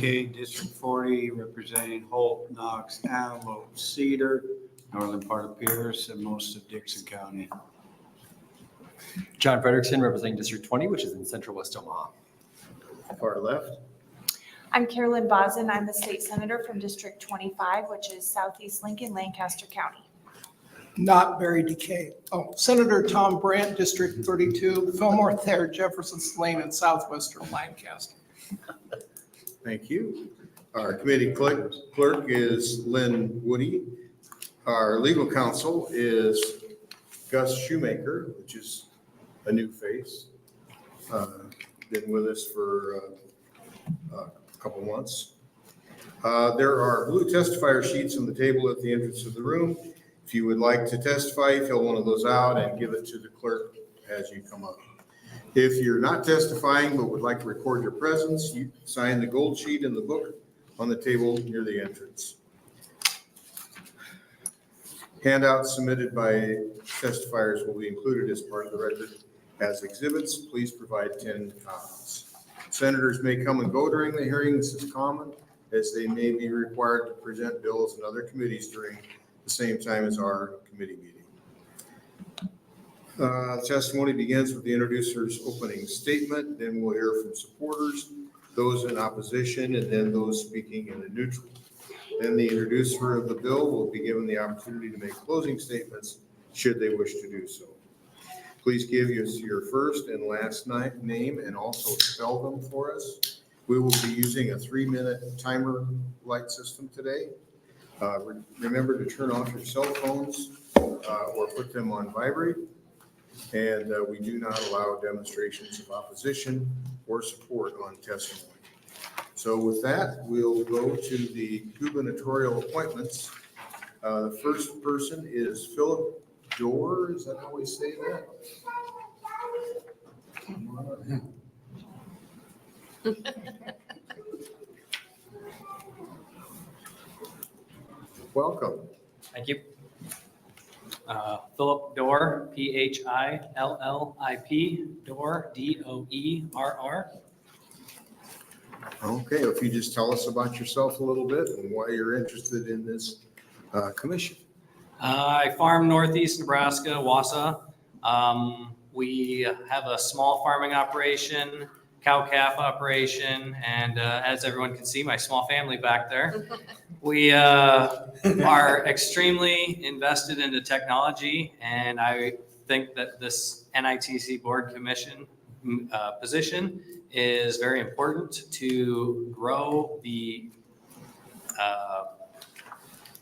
DK, District 40, representing Holt, Knox, Antelope, Cedar, northern part of Pierce, and most of Dixon County. John Frederickson, representing District 20, which is in central West Omaha. Far left. I'm Carolyn Bozen. I'm the state senator from District 25, which is southeast Lincoln, Lancaster County. Not Barry DK. Oh, Senator Tom Brandt, District 32, Fillmore, Thayer, Jefferson, Lane, and southwestern Lancaster. Thank you. Our committee clerk is Lynn Woody. Our legal counsel is Gus Shoemaker, which is a new face. Been with us for a couple months. There are blue testifier sheets on the table at the entrance of the room. If you would like to testify, fill one of those out and give it to the clerk as you come up. If you're not testifying but would like to record your presence, you sign the gold sheet in the book on the table near the entrance. Handouts submitted by testifiers will be included as part of the record as exhibits. Please provide 10 copies. Senators may come and go during the hearing. This is common, as they may be required to present bills and other committees during the same time as our committee meeting. Testimony begins with the introducer's opening statement, then we'll hear from supporters, those in opposition, and then those speaking in the neutral. Then the introducer of the bill will be given the opportunity to make closing statements should they wish to do so. Please give us your first and last name and also spell them for us. We will be using a 3-minute timer light system today. Remember to turn off your cell phones or put them on vibrate. And we do not allow demonstrations of opposition or support on testimony. So with that, we'll go to the gubernatorial appointments. The first person is Phillip Doerr. Is that how we say that? Welcome. Thank you. Phillip Doerr, Phillip, Doerr, Doerr. Okay, if you just tell us about yourself a little bit and why you're interested in this commission. I farm northeast Nebraska, Wausau. We have a small farming operation, cow-calf operation, and as everyone can see, my small family back there. We are extremely invested in the technology, and I think that this NITC board commission position is very important to grow the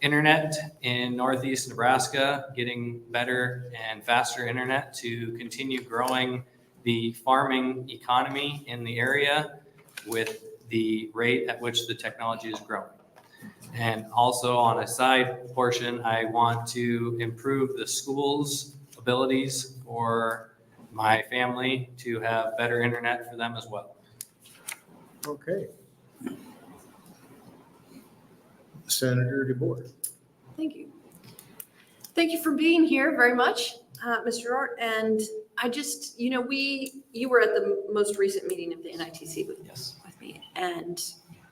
internet in northeast Nebraska, getting better and faster internet to continue growing the farming economy in the area with the rate at which the technology is growing. And also on a side portion, I want to improve the school's abilities for my family to have better internet for them as well. Okay. Senator DeBoer. Thank you. Thank you for being here very much, Mr. Ort. And I just, you were at the most recent meeting of the NITC with me, and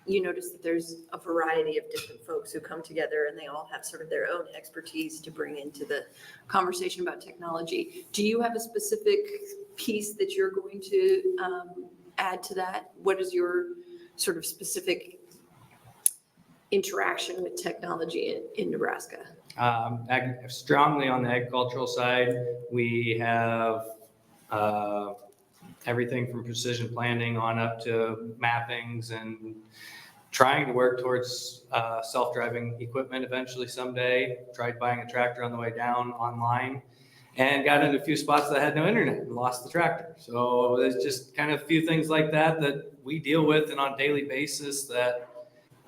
you notice that there's a variety of different folks who come together and they all have sort of their own expertise to bring into the conversation about technology. Do you have a specific piece that you're going to add to that? What is your sort of specific interaction with technology in Nebraska? Strongly on the agricultural side, we have everything from precision planting on up to mappings and trying to work towards self-driving equipment eventually someday. Tried buying a tractor on the way down online and got into a few spots that had no internet and lost the tractor. So there's just kind of a few things like that that we deal with and on a daily basis that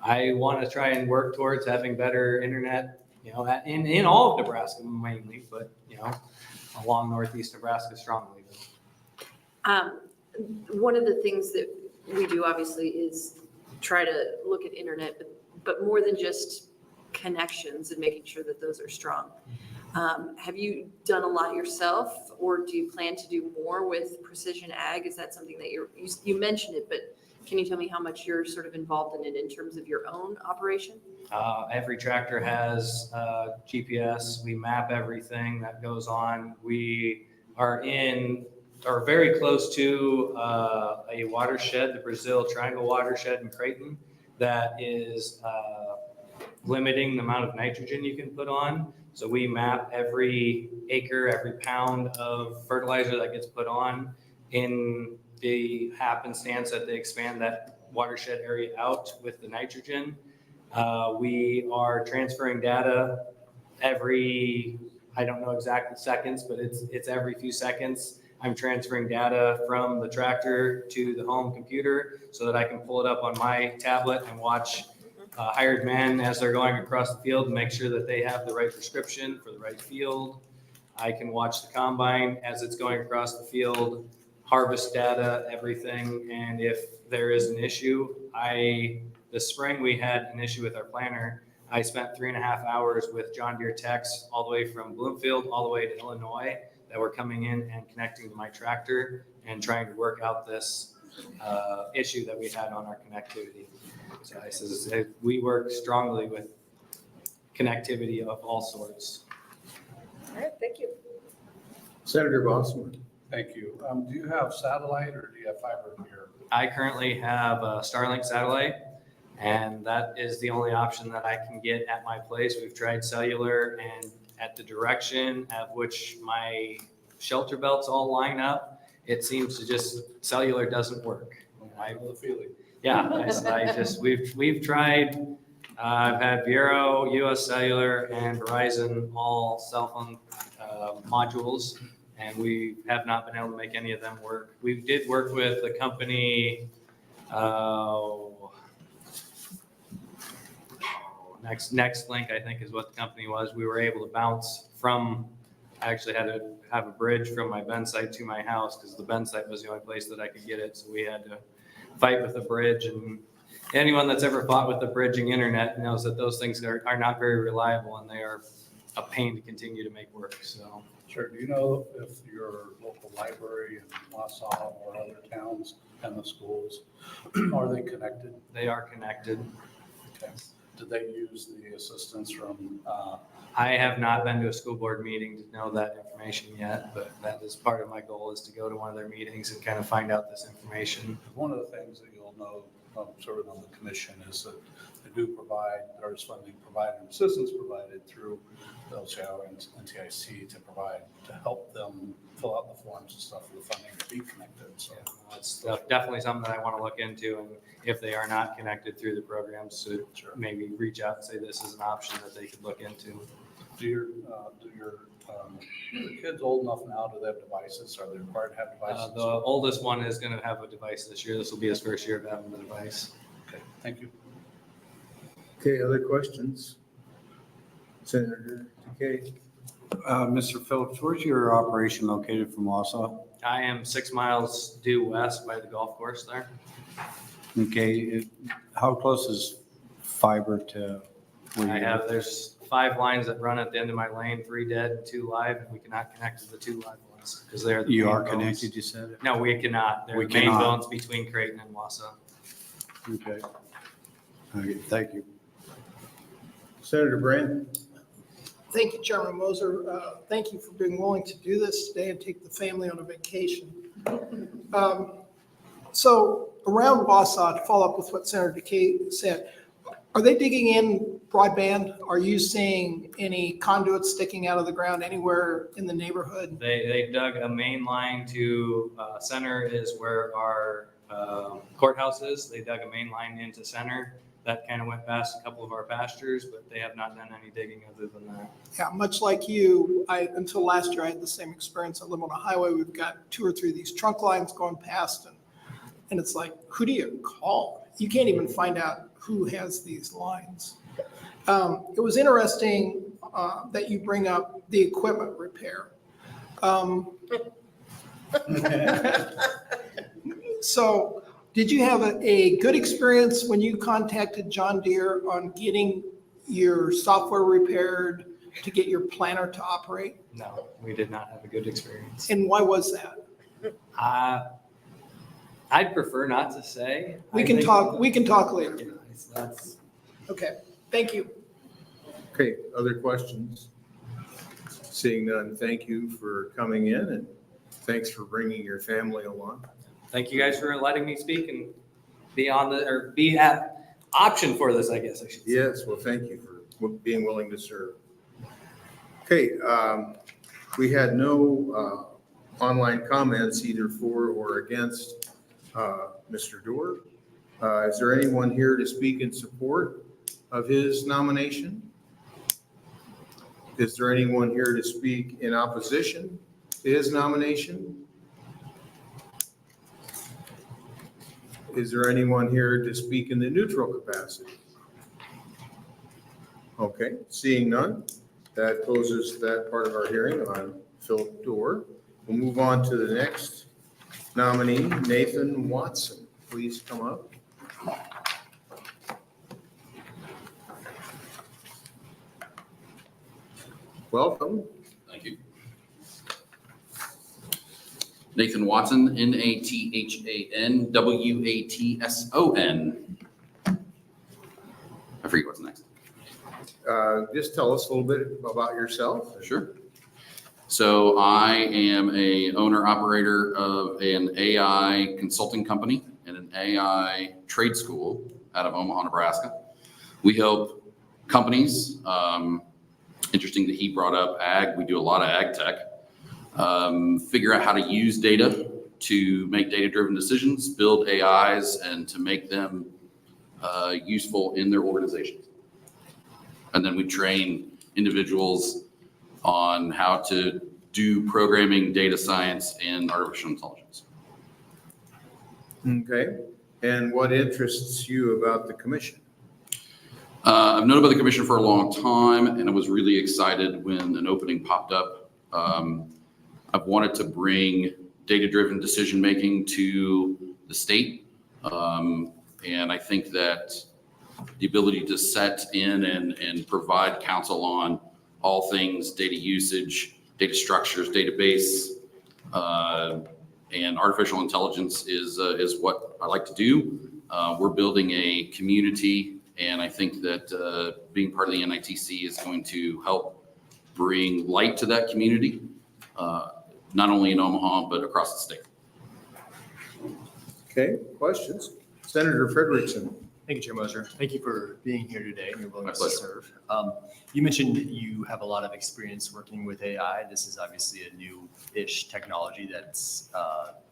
I want to try and work towards having better internet, in all of Nebraska mainly, but, along northeast Nebraska strongly. One of the things that we do obviously is try to look at internet, but more than just connections and making sure that those are strong. Have you done a lot yourself, or do you plan to do more with precision ag? Is that something that you mentioned it, but Can you tell me how much you're sort of involved in it in terms of your own operation? Every tractor has GPS. We map everything that goes on. We are very close to a watershed, the Brazil Triangle watershed in Creighton, that is limiting the amount of nitrogen you can put on. So we map every acre, every pound of fertilizer that gets put on. In the happenstance that they expand that watershed area out with the nitrogen, we are transferring data every, I don't know exactly seconds, but it's every few seconds. I'm transferring data from the tractor to the home computer so that I can pull it up on my tablet and watch hired men as they're going across the field and make sure that they have the right prescription for the right field. I can watch the combine as it's going across the field, harvest data, everything. And if there is an issue, this spring we had an issue with our planter. I spent 3.5 hours with John Deere techs all the way from Bloomfield all the way to Illinois that were coming in and connecting to my tractor and trying to work out this issue that we had on our connectivity. So I says, we work strongly with connectivity of all sorts. All right, thank you. Senator Bosman. Thank you. Do you have satellite or do you have fiber here? I currently have a Starlink satellite, and that is the only option that I can get at my place. We've tried cellular, and at the direction at which my shelter belts all line up, it seems to just, cellular doesn't work. I know the feeling. Yeah, we've tried, I've had Vero, US Cellular, and Verizon, all cell phone modules, and we have not been able to make any of them work. We did work with a company, Next Link, I think is what the company was. We were able to bounce from, I actually had to have a bridge from my Bend site to my house because the Bend site was the only place that I could get it. So we had to fight with the bridge, and anyone that's ever fought with the bridging internet knows that those things are not very reliable, and they are a pain to continue to make work. So Sure. Do you know if your local library in Wausau or other towns and the schools, are they connected? they are connected. Okay. Did they use the assistance from, I have not been to a school board meeting to know that information yet, but that is part of my goal, is to go to one of their meetings and kind of find out this information. one of the things that you'll know, serving on the commission, is that they do provide, there is funding provided, and assistance provided through the LCIO and NTIC to help them fill out the forms and stuff for the funding to be connected. So It's definitely something that I want to look into, and if they are not connected through the programs, to maybe reach out and say this is an option that they could look into. do your kids old enough now, do they have devices? Are they required to have devices? The oldest one is going to have a device this year. This will be his first year of having the device. Okay, thank you. Okay, other questions? Senator Decay. Mr. Phillips, where's your operation located from Wausau? I am 6 miles due west by the golf course there. Okay, how close is fiber to where There's 5 lines that run at the end of my lane, 3 dead and 2 live, and we cannot connect to the 2 live ones because they're the you main are bones. connected, you said? No, we cannot. They're We the main cannot. bones between Creighton and Wausau. Okay. Okay, thank you. Senator Brandt. Thank you, Chairman Moser. Thank you for being willing to do this today and take the family on a vacation. So around Wausau, to follow up with what Senator Decay said, are they digging in broadband? Are you seeing any conduits sticking out of the ground anywhere in the neighborhood? They dug a main line to center is where our courthouse is. They dug a main line into center. That kind of went past a couple of our pastures, but they have not done any digging other than that. Yeah, much like you, until last year, I had the same experience. I live on a highway. We've got 2 or 3 of these trunk lines going past, and it's like, who do you call? You can't even find out who has these lines. It was interesting that you bring up the equipment repair. So did you have a good experience when you contacted John Deere on getting your software repaired to get your planner to operate? No, we did not have a good experience. And why was that? I'd prefer not to say. We I can think- talk later. Yeah, that's- Okay, thank you. Okay, other questions? Seeing none, thank you for coming in and thanks for bringing your family along. Thank you guys for letting me speak and be on the, or be at option for this, I guess I should say. Yes, well, thank you for being willing to serve. Okay, we had no online comments either for or against Mr. Doerr. Is there anyone here to speak in support of his nomination? Is there anyone here to speak in opposition to his nomination? Is there anyone here to speak in the neutral capacity? Okay, seeing none, that closes that part of our hearing on Phillip Doerr. We'll move on to the next nominee, Nathan Watson. Please come up. Welcome. Thank you. Nathan Watson, NathanWatson. I forget what's next. Just tell us a little bit about yourself. Sure. So I am a owner operator of an AI consulting company and an AI trade school out of Omaha, Nebraska. We help companies, interesting that he brought up ag. We do a lot of ag tech. Figure out how to use data to make data-driven decisions, build AIs, and to make them useful in their organizations. And then we train individuals on how to do programming, data science, and artificial intelligence. Okay. And what interests you about the commission? I've known about the commission for a long time, and I was really excited when an opening popped up. I've wanted to bring data-driven decision-making to the state. And I think that the ability to set in and provide counsel on all things data usage, data structures, database, and artificial intelligence is what I like to do. We're building a community, and I think that being part of the NITC is going to help bring light to that community, not only in Omaha, but across the state. Okay, questions? Senator Frederickson. Thank you, Chair Moser. Thank you for being here today and your willingness My to serve. You mentioned that you have a lot of experience working with AI. This is obviously a new-ish technology that's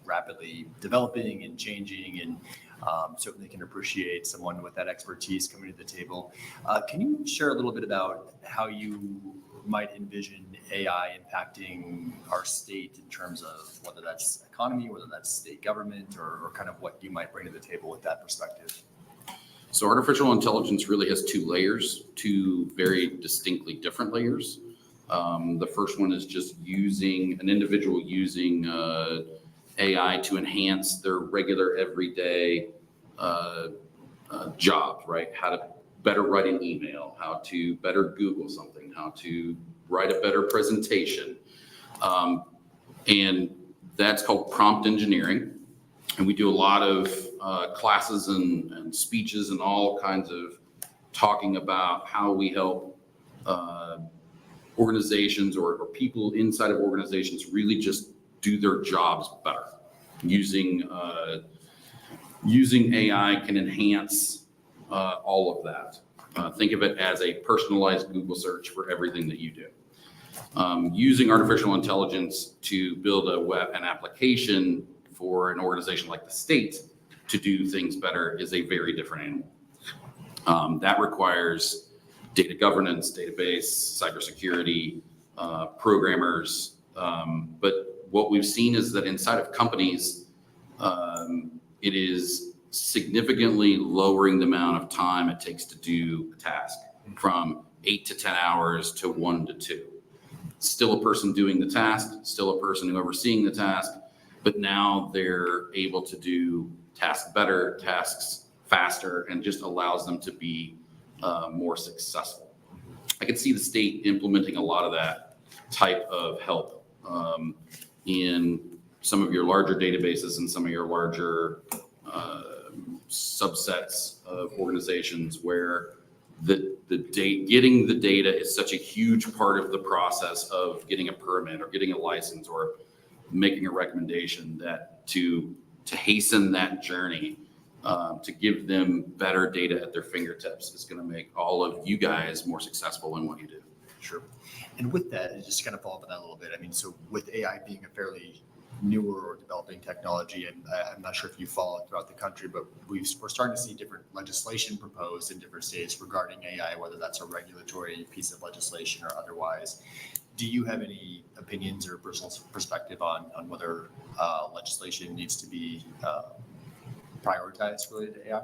rapidly developing and changing, and certainly can appreciate someone with that expertise coming to the table. Can you share a little bit about how you might envision AI impacting our state in terms of whether that's economy, whether that's state government, or kind of what you might bring to the table with that perspective? So artificial intelligence really has two layers, two very distinctly different layers. The first one is just using an individual using AI to enhance their regular everyday job, right? How to better write an email, how to better Google something, how to write a better presentation. And that's called prompt engineering. And we do a lot of classes and speeches and all kinds of talking about how we help organizations or people inside of organizations really just do their jobs better. Using AI can enhance all of that. Think of it as a personalized Google search for everything that you do. Using artificial intelligence to build an application for an organization like the state to do things better is a very different animal. That requires data governance, database, cybersecurity, programmers. But what we've seen is that inside of companies, it is significantly lowering the amount of time it takes to do a task from 8 to 10 hours to 1 to 2. Still a person doing the task, still a person overseeing the task, but now they're able to do tasks better, tasks faster, and just allows them to be more successful. I could see the state implementing a lot of that type of help in some of your larger databases and some of your larger subsets of organizations where getting the data is such a huge part of the process of getting a permit or getting a license or making a recommendation, that to hasten that journey, to give them better data at their fingertips is going to make all of you guys more successful in what you do. Sure. And with that, just to kind of follow up on that a little bit, I mean, so with AI being a fairly newer or developing technology, and I'm not sure if you follow it throughout the country, but we're starting to see different legislation proposed in different states regarding AI, whether that's a regulatory piece of legislation or otherwise. Do you have any opinions or personal perspective on whether legislation needs to be prioritized related to AI?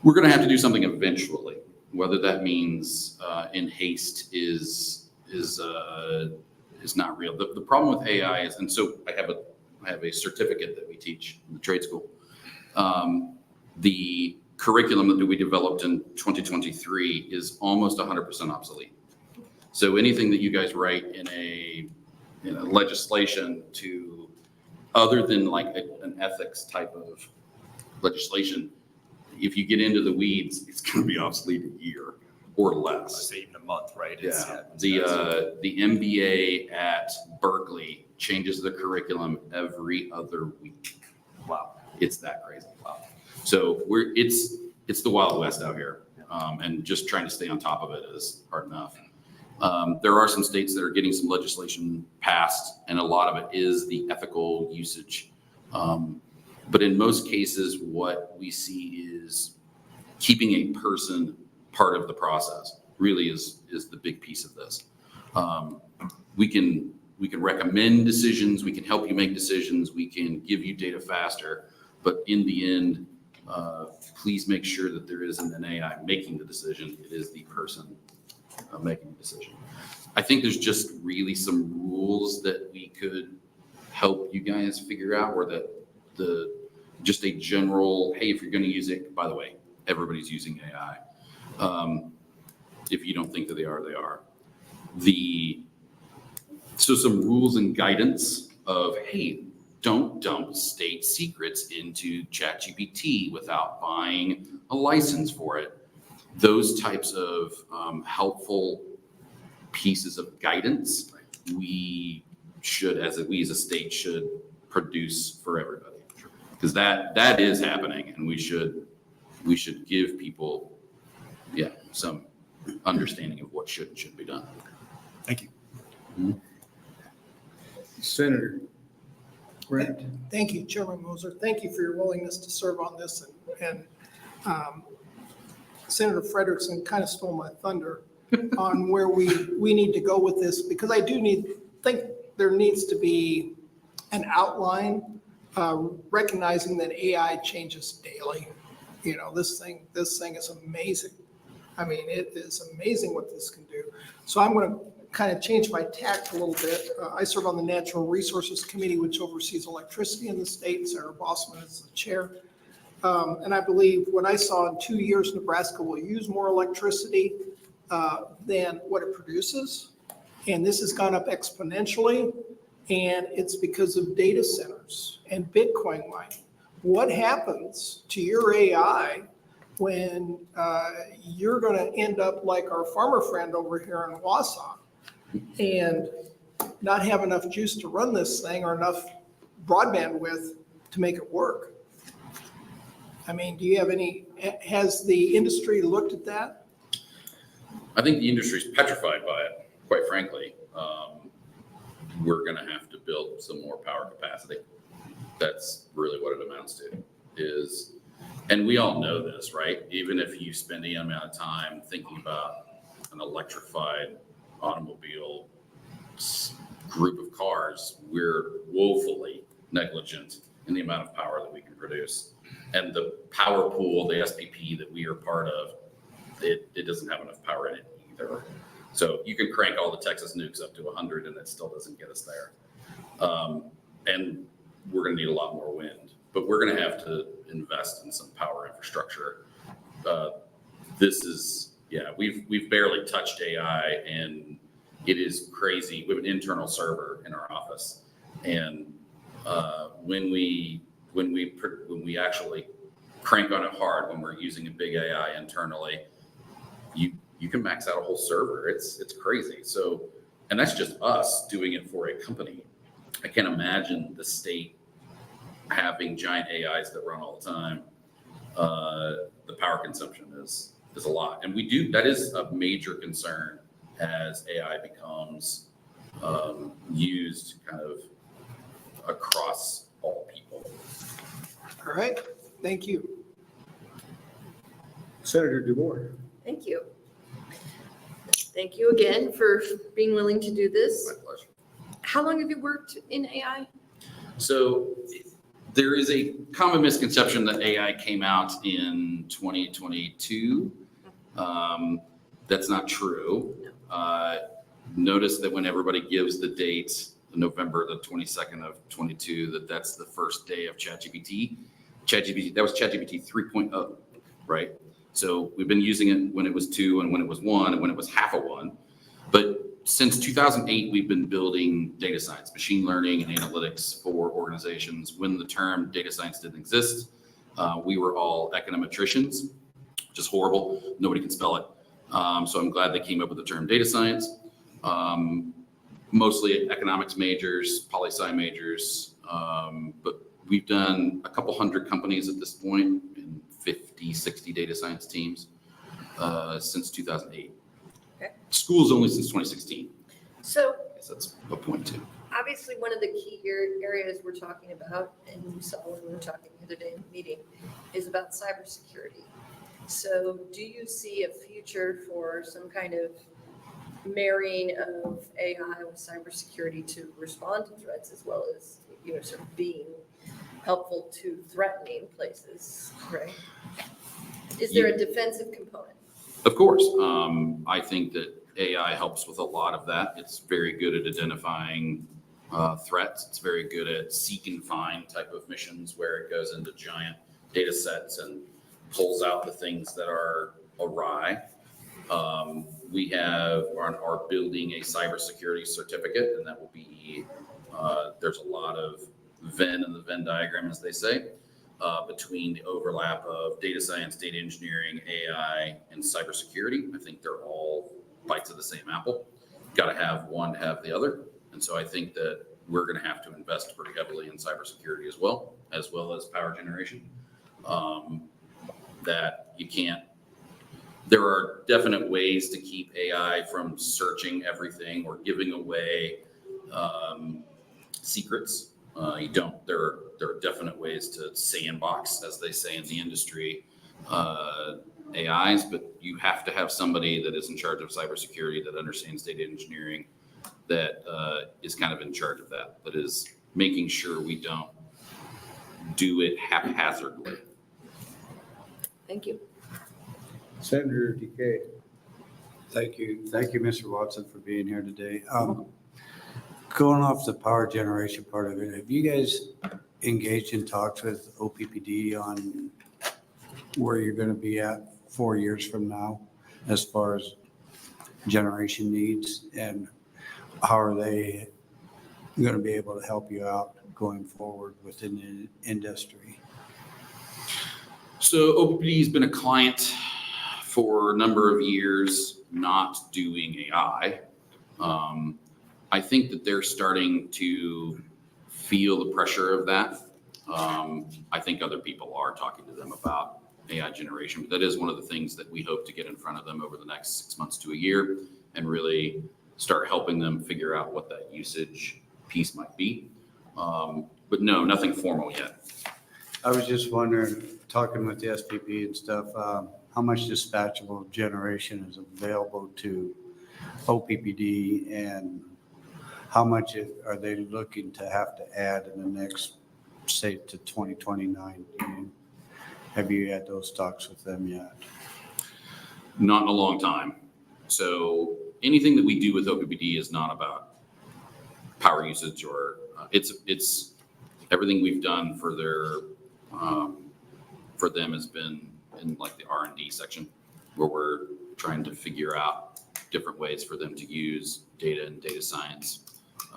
We're going to have to do something eventually. Whether that means in haste is not real. The problem with AI is, and so I have a certificate that we teach in the trade school. The curriculum that we developed in 2023 is almost 100% obsolete. So anything that you guys write in a legislation to, other than like an ethics type of legislation, if you get into the weeds, it's going to be obsolete a year or less. I'd say even a month, right? The MBA at Berkeley changes the curriculum every other week. Wow. It's that crazy. Wow. So it's the Wild West out here. And just trying to stay on top of it is hard enough. There are some states that are getting some legislation passed, and a lot of it is the ethical usage. But in most cases, what we see is keeping a person part of the process really is the big piece of this. We can recommend decisions, we can help you make decisions, we can give you data faster, but in the end, please make sure that there isn't an AI making the decision. It is the person making the decision. I think there's just really some rules that we could help you guys figure out, or that just a general, hey, if you're going to use it, by the way, everybody's using AI. If you don't think that they are, they are. So some rules and guidance of, hey, don't dump state secrets into ChatGPT without buying a license for it. Those types of helpful pieces of guidance we as a state should produce for everybody. Because that is happening, and we should give people, some understanding of what should and shouldn't be done. Thank you. Mm-hmm. Senator Brent. Thank you, Chairman Moser. Thank you for your willingness to serve on this. And Senator Frederickson kind of stole my thunder on where we need to go with this, because I do think there needs to be an outline, recognizing that AI changes daily. You know, this thing is amazing. I mean, it is amazing what this can do. So I'm going to kind of change my tact a little bit. I serve on the Natural Resources Committee, which oversees electricity in the state. Sarah Bossman is the chair. And I believe what I saw in 2 years, Nebraska will use more electricity than what it produces. And this has gone up exponentially. And it's because of data centers and Bitcoin mining. What happens to your AI when you're going to end up like our farmer friend over here in Wausau and not have enough juice to run this thing or enough broadband width to make it work? I mean, has the industry looked at that? I think the industry's petrified by it, quite frankly. We're going to have to build some more power capacity. That's really what it amounts to, and we all know this, right? Even if you spend any amount of time thinking about an electrified automobile group of cars, we're woefully negligent in the amount of power that we can produce. And the power pool, the SPP that we are part of, it doesn't have enough power in it either. So you can crank all the Texas nukes up to 100 and it still doesn't get us there. And we're going to need a lot more wind, but we're going to have to invest in some power infrastructure. We've barely touched AI, and it is crazy. We have an internal server in our office, And when we actually crank on it hard, when we're using a big AI internally, you can max out a whole server. It's crazy. So, and that's just us doing it for a company. I can't imagine the state having giant AIs that run all the time. The power consumption is a lot. And that is a major concern as AI becomes used kind of across all people. All right, thank you. Senator Doerr. Thank you. Thank you again for being willing to do this. My pleasure. How long have you worked in AI? So there is a common misconception that AI came out in 2022. That's not true. Notice that when everybody gives the date, November the 22nd of 22, that's the first day of ChatGPT. That was ChatGPT 3.0, right? So we've been using it when it was 2 and when it was 1 and when it was half a 1. But since 2008, we've been building data science, machine learning and analytics for organizations. When the term data science didn't exist, we were all econometricians, which is horrible. Nobody can spell it. So I'm glad they came up with the term data science. Mostly economics majors, poli-sci majors, but we've done a couple hundred companies at this point in 50, 60 data science teams since 2008. Okay. School's only since 2016. So I guess that's a point too. obviously one of the key areas we're talking about, and you saw when we were talking the other day in the meeting, is about cybersecurity. So do you see a future for some kind of marrying of AI with cybersecurity to respond to threats as well as, sort of being helpful to threatening places, right? Is there a defensive component? Of course. I think that AI helps with a lot of that. It's very good at identifying threats. It's very good at seek and find type of missions where it goes into giant data sets and pulls out the things that are awry. We are building a cybersecurity certificate, and that will be, there's a lot of Venn in the Venn diagram, as they say, between the overlap of data science, data engineering, AI, and cybersecurity. I think they're all bites of the same apple. Got to have one to have the other. And so I think that we're going to have to invest pretty heavily in cybersecurity as well as power generation. That you can't, there are definite ways to keep AI from searching everything or giving away secrets. There are definite ways to sandbox, as they say in the industry, AIs, but you have to have somebody that is in charge of cybersecurity, that understands data engineering, that is kind of in charge of that is making sure we don't do it haphazardly. Thank you. Senator DK. Thank you, Mr. Watson, for being here today. Going off the power generation part of it, have you guys engaged in talks with OPPD on where you're going to be at 4 years from now as far as generation needs, and how are they going to be able to help you out going forward within the industry? So OPPD has been a client for a number of years, not doing AI. I think that they're starting to feel the pressure of that. I think other people are talking to them about AI generation, but that is one of the things that we hope to get in front of them over the next 6 months to a year and really start helping them figure out what that usage piece might be. But no, nothing formal yet. I was just wondering, talking with the SPP and stuff, how much dispatchable generation is available to OPPD, and how much are they looking to have to add in the next, say, to 2029? Have you had those talks with them yet? Not in a long time. So anything that we do with OPPD is not about power usage, or it's everything we've done for them has been in like the R&D section, where we're trying to figure out different ways for them to use data and data science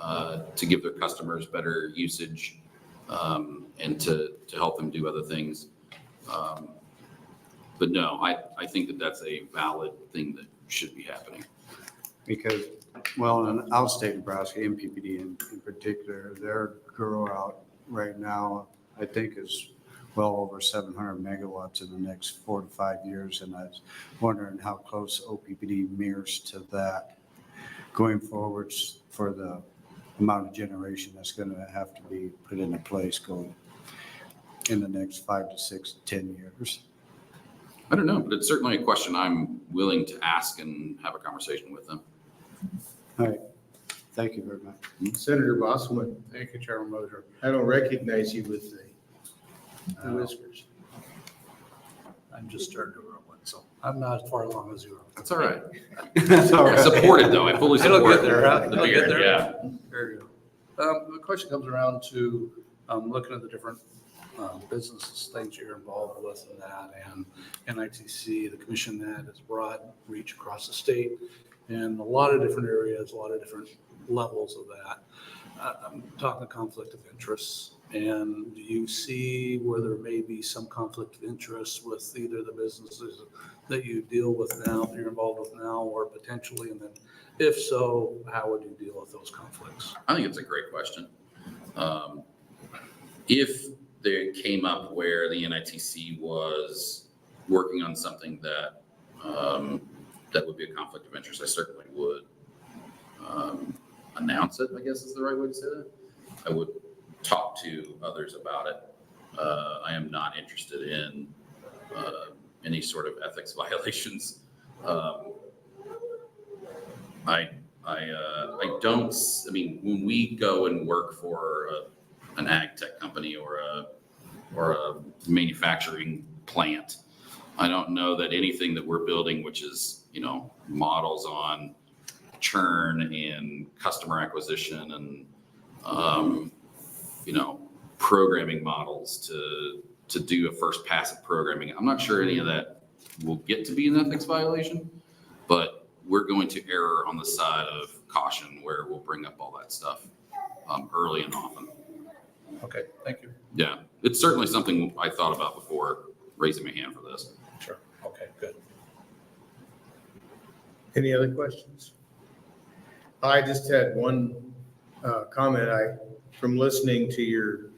to give their customers better usage, and to help them do other things. But no, I think that that's a valid thing that should be happening. Because, well, in outstate Nebraska, MPPD in particular, their grow out right now, I think is well over 700 megawatts in the next 4 to 5 years. And I was wondering how close OPPD mirrors to that going forwards for the amount of generation that's going to have to be put into place going in the next 5 to 6 to 10 years. I don't know, but it's certainly a question I'm willing to ask and have a conversation with them. All right. Thank you very much. Senator Bosselman, Thank you, Chairman Moser. I don't recognize you with the whiskers. I'm just starting to grow one, so I'm not as far along as you are. That's all right. That's all I right. support it though. I fully support it. It'll get there, huh? It'll get there. Yeah. Very good. The question comes around to looking at the different businesses, things you're involved with in that, and NITC, the commission that has broad reach across the state in a lot of different areas, a lot of different levels of that. I'm talking conflict of interest. And do you see where there may be some conflict of interest with either the businesses that you deal with now, that you're involved with now, or potentially? And then if so, how would you deal with those conflicts? I think it's a great question. If they came up where the NITC was working on something that that would be a conflict of interest, I certainly would announce it, I guess is the right way to say that. I would talk to others about it. I am not interested in any sort of ethics violations. I don't, I mean, when we go and work for an ag tech company or a manufacturing plant, I don't know that anything that we're building, which is, you know, models on churn and customer acquisition and, you know, programming models to do a first pass at programming. I'm not sure any of that will get to be an ethics violation, but we're going to err on the side of caution where we'll bring up all that stuff early and often. Okay, thank you. Yeah, it's certainly something I thought about before raising my hand for this. Sure. Okay, good. Any other questions? I just had one comment. From listening to your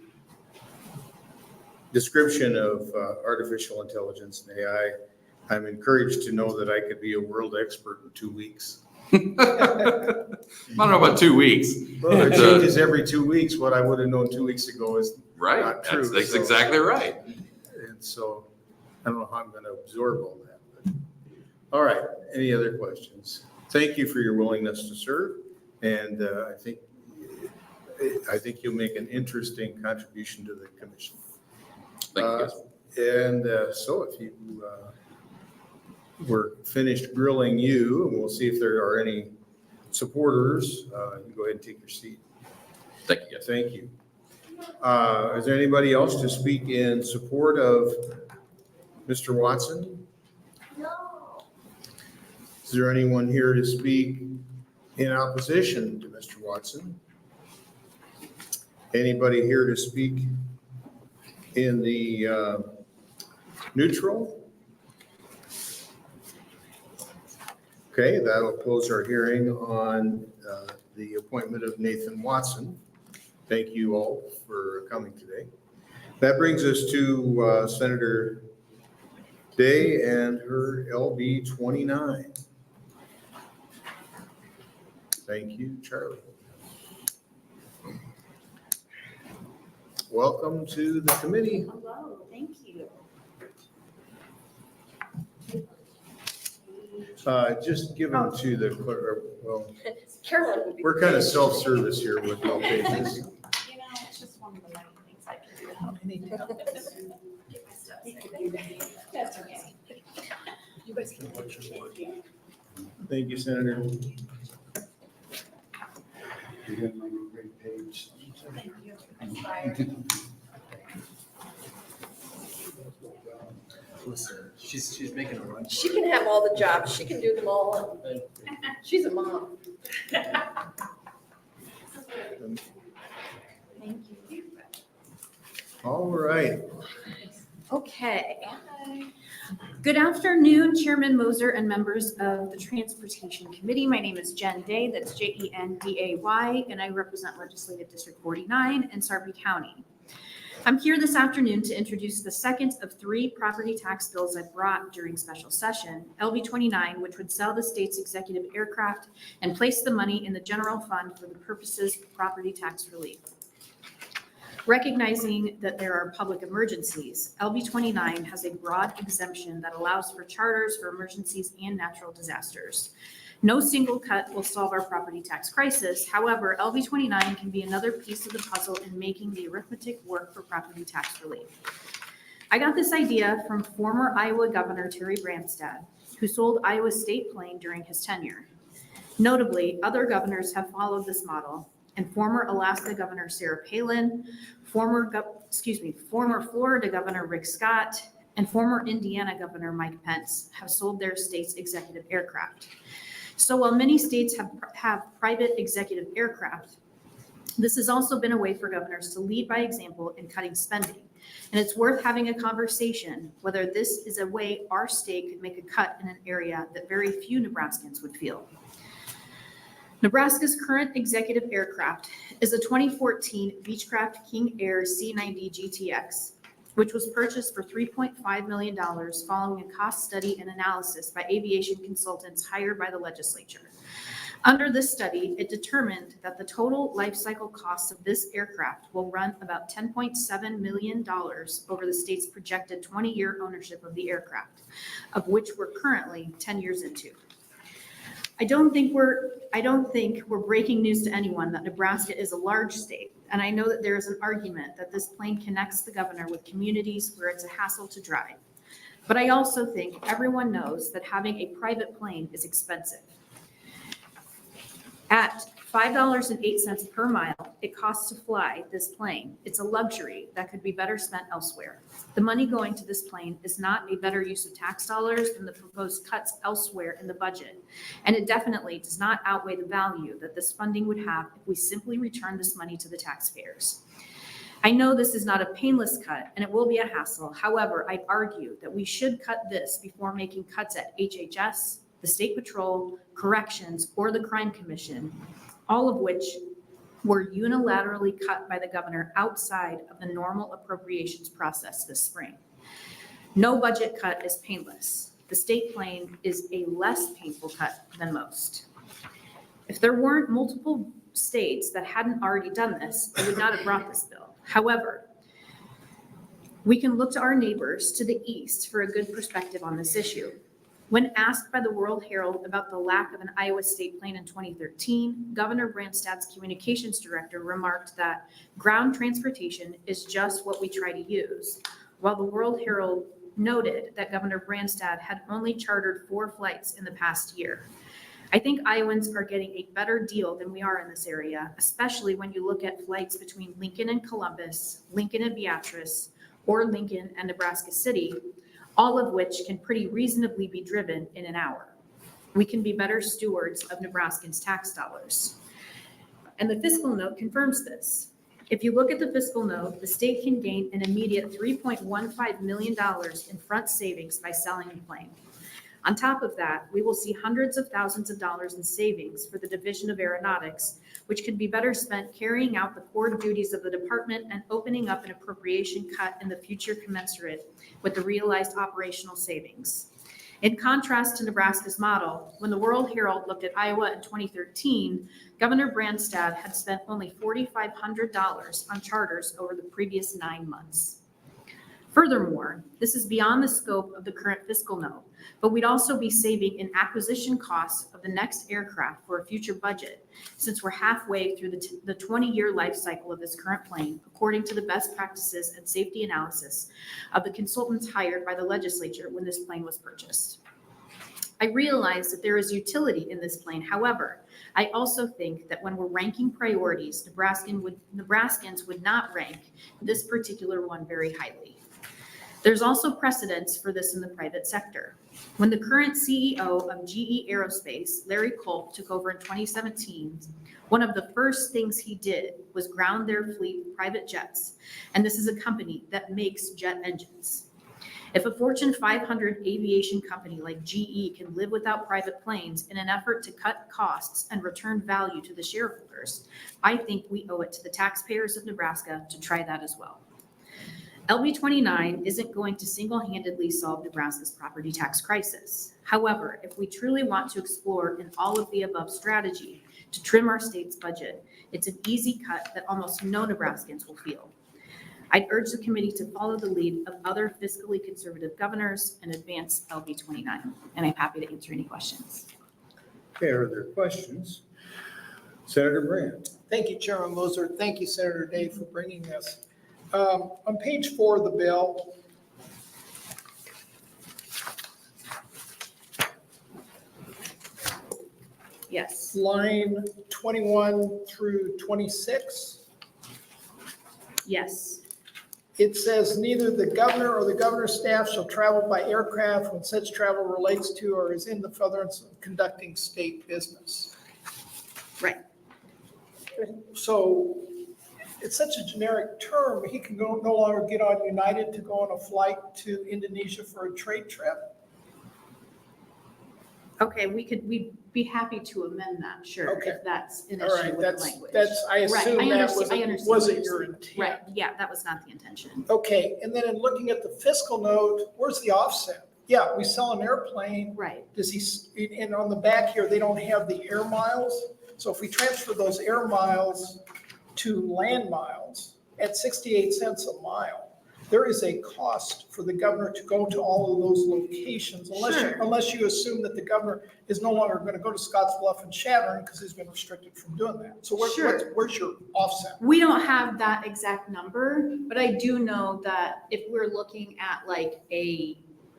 description of artificial intelligence and AI, I'm encouraged to know that I could be a world expert in 2 weeks. I don't know about 2 weeks. Well, it changes every 2 weeks. What I would have known 2 weeks ago is Right, not true. that's exactly right. And so I don't know how I'm going to absorb all that. But. All right, any other questions? Thank you for your willingness to serve. And I think you'll make an interesting contribution to the commission. Thank you, guys. So if you we're finished grilling you, and we'll see if there are any supporters, you go ahead and take your seat. Thank you, guys. Thank you. Is there anybody else to speak in support of Mr. Watson? No. Is there anyone here to speak in opposition to Mr. Watson? Anybody here to speak in the neutral? Okay, that'll close our hearing on the appointment of Nathan Watson. Thank you all for coming today. That brings us to Senator Day and her LB 29. Thank you, Charlie. Welcome to the committee. Hello, thank you. Just give them to the clerk. Well, Carolyn would be. we're kind of self-service here with no pages. You know, it's just one of the many things I can do to help. Get my stuff. That's okay. You guys can. Thank you, Senator. You're gonna make a great page. Thank you. Inspired. Listen, she's making a run. She can have all the jobs. She can do them all. She's a mom. Thank you. All right. Okay. Good afternoon, Chairman Moser and members of the Transportation Committee. My name is Jen Day, that's Jenday, and I represent Legislative District 49 in Sarpy County. I'm here this afternoon to introduce the second of 3 property tax bills I brought during special session, LB 29, which would sell the state's executive aircraft and place the money in the general fund for the purposes of property tax relief. Recognizing that there are public emergencies, LB 29 has a broad exemption that allows for charters for emergencies and natural disasters. No single cut will solve our property tax crisis. However, LB 29 can be another piece of the puzzle in making the arithmetic work for property tax relief. I got this idea from former Iowa Governor Terry Branstad, who sold Iowa's state plane during his tenure. Notably, other governors have followed this model, and former Alaska Governor Sarah Palin, former Florida Governor Rick Scott, and former Indiana Governor Mike Pence have sold their state's executive aircraft. So while many states have private executive aircraft, this has also been a way for governors to lead by example in cutting spending. And it's worth having a conversation whether this is a way our state could make a cut in an area that very few Nebraskans would feel. Nebraska's current executive aircraft is a 2014 Beechcraft King Air C-90 GTX, which was purchased for $3.5 million following a cost study and analysis by aviation consultants hired by the legislature. Under this study, it determined that the total life cycle cost of this aircraft will run about $10.7 million over the state's projected 20-year ownership of the aircraft, of which we're currently 10 years into. I don't think we're breaking news to anyone that Nebraska is a large state, and I know that there is an argument that this plane connects the governor with communities where it's a hassle to drive. But I also think everyone knows that having a private plane is expensive. At $5.08 per mile, it costs to fly this plane. It's a luxury that could be better spent elsewhere. The money going to this plane is not a better use of tax dollars than the proposed cuts elsewhere in the budget. And it definitely does not outweigh the value that this funding would have if we simply return this money to the taxpayers. I know this is not a painless cut and it will be a hassle. However, I'd argue that we should cut this before making cuts at HHS, the State Patrol, Corrections, or the Crime Commission, all of which were unilaterally cut by the governor outside of the normal appropriations process this spring. No budget cut is painless. The state plane is a less painful cut than most. If there weren't multiple states that hadn't already done this, I would not have brought this bill. However, we can look to our neighbors to the east for a good perspective on this issue. When asked by the World Herald about the lack of an Iowa state plane in 2013, Governor Branstad's communications director remarked that ground transportation is just what we try to use, while the World Herald noted that Governor Branstad had only chartered 4 flights in the past year. I think Iowans are getting a better deal than we are in this area, especially when you look at flights between Lincoln and Columbus, Lincoln and Beatrice, or Lincoln and Nebraska City, all of which can pretty reasonably be driven in an hour. We can be better stewards of Nebraskans' tax dollars. And the fiscal note confirms this. If you look at the fiscal note, the state can gain an immediate $3.15 million in front savings by selling the plane. On top of that, we will see hundreds of thousands of dollars in savings for the Division of Aeronautics, which could be better spent carrying out the core duties of the department and opening up an appropriation cut in the future commensurate with the realized operational savings. In contrast to Nebraska's model, when the World Herald looked at Iowa in 2013, Governor Branstad had spent only $4,500 on charters over the previous 9 months. Furthermore, this is beyond the scope of the current fiscal note, but we'd also be saving in acquisition costs of the next aircraft for a future budget, since we're halfway through the 20-year life cycle of this current plane, according to the best practices and safety analysis of the consultants hired by the legislature when this plane was purchased. I realize that there is utility in this plane. However, I also think that when we're ranking priorities, Nebraskans would not rank this particular one very highly. There's also precedence for this in the private sector. When the current CEO of GE Aerospace, Larry Culp, took over in 2017, One of the first things he did was ground their fleet of private jets, and this is a company that makes jet engines. If a Fortune 500 aviation company like GE can live without private planes in an effort to cut costs and return value to the shareholders, I think we owe it to the taxpayers of Nebraska to try that as well. LB 29 isn't going to single-handedly solve Nebraska's property tax crisis. However, if we truly want to explore an all-of-the-above strategy to trim our state's budget, it's an easy cut that almost no Nebraskans will feel. I'd urge the committee to follow the lead of other fiscally conservative governors and advance LB 29, and I'm happy to answer any questions. Okay, are there questions? Senator Brand. Thank you, Chairman Moser. Thank you, Senator Day, for bringing this. On page 4 of the bill, Yes. line 21 through 26, Yes. it says neither the governor or the governor's staff shall travel by aircraft when such travel relates to or is in the furtherance of conducting state business. Right. So it's such a generic term, he can no longer get on United to go on a flight to Indonesia for a trade trip? Okay, we'd be happy to amend that, sure, Okay. if that's an All issue right, with the that's, language. I Right, assume I that understand what wasn't you're your saying. intent. Right, yeah, that was not the intention. Okay, and then in looking at the fiscal note, where's the offset? Yeah, we sell an airplane, Right, does he, and on the back here, they don't have the air miles. So if we transfer those air miles to land miles at 68 cents a mile, there is a cost for the governor to go to all of those locations, Sure. unless you assume that the governor is no longer going to go to Scottsbluff and Chatham because he's been restricted from doing that. So Sure. where's your offset? we don't have that exact number, but I do know that if we're looking at like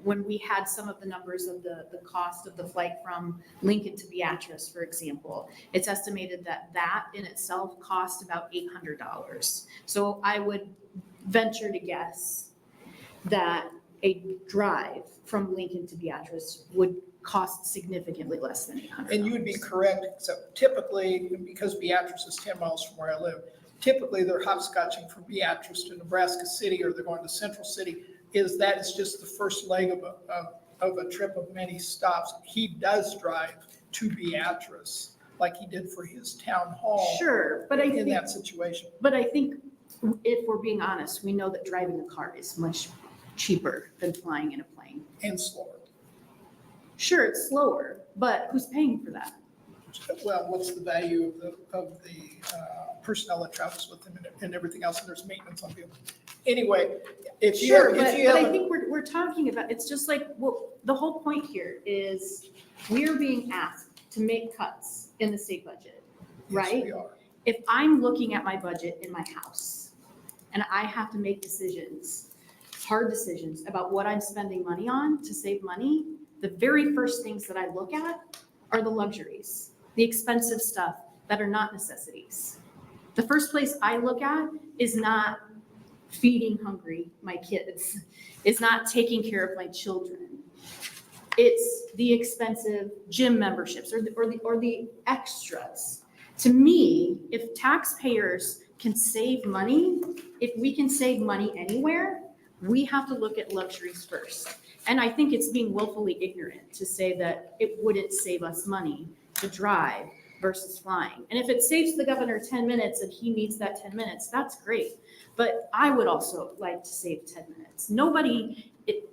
when we had some of the numbers of the cost of the flight from Lincoln to Beatrice, for example, it's estimated that in itself cost about $800. So I would venture to guess that a drive from Lincoln to Beatrice would cost significantly less than $800. And you would be correct, except typically, because Beatrice is 10 miles from where I live, typically they're hopscotching from Beatrice to Nebraska City, or they're going to Central City, that is just the first leg of a trip of many stops. He does drive to Beatrice, like he did for his town hall. Sure, but I In think, that situation. but I think if we're being honest, we know that driving a car is much cheaper than flying in a plane. And slower. Sure, it's slower, but who's paying for that? Well, what's the value of the personnel that travels with him and everything else, and there's maintenance on vehicles. Anyway, if you Sure, have, but if you I have, think we're talking about, it's just like, well, the whole point here is we're being asked to make cuts in the state budget, yes, right? we are. If I'm looking at my budget in my house and I have to make decisions, hard decisions about what I'm spending money on to save money, the very first things that I look at are the luxuries, the expensive stuff that are not necessities. The first place I look at is not feeding hungry my kids, is not taking care of my children. It's the expensive gym memberships or the extras. To me, if taxpayers can save money, if we can save money anywhere, we have to look at luxuries first. And I think it's being willfully ignorant to say that it wouldn't save us money to drive versus flying. And if it saves the governor 10 minutes and he needs that 10 minutes, that's great. But I would also like to save 10 minutes.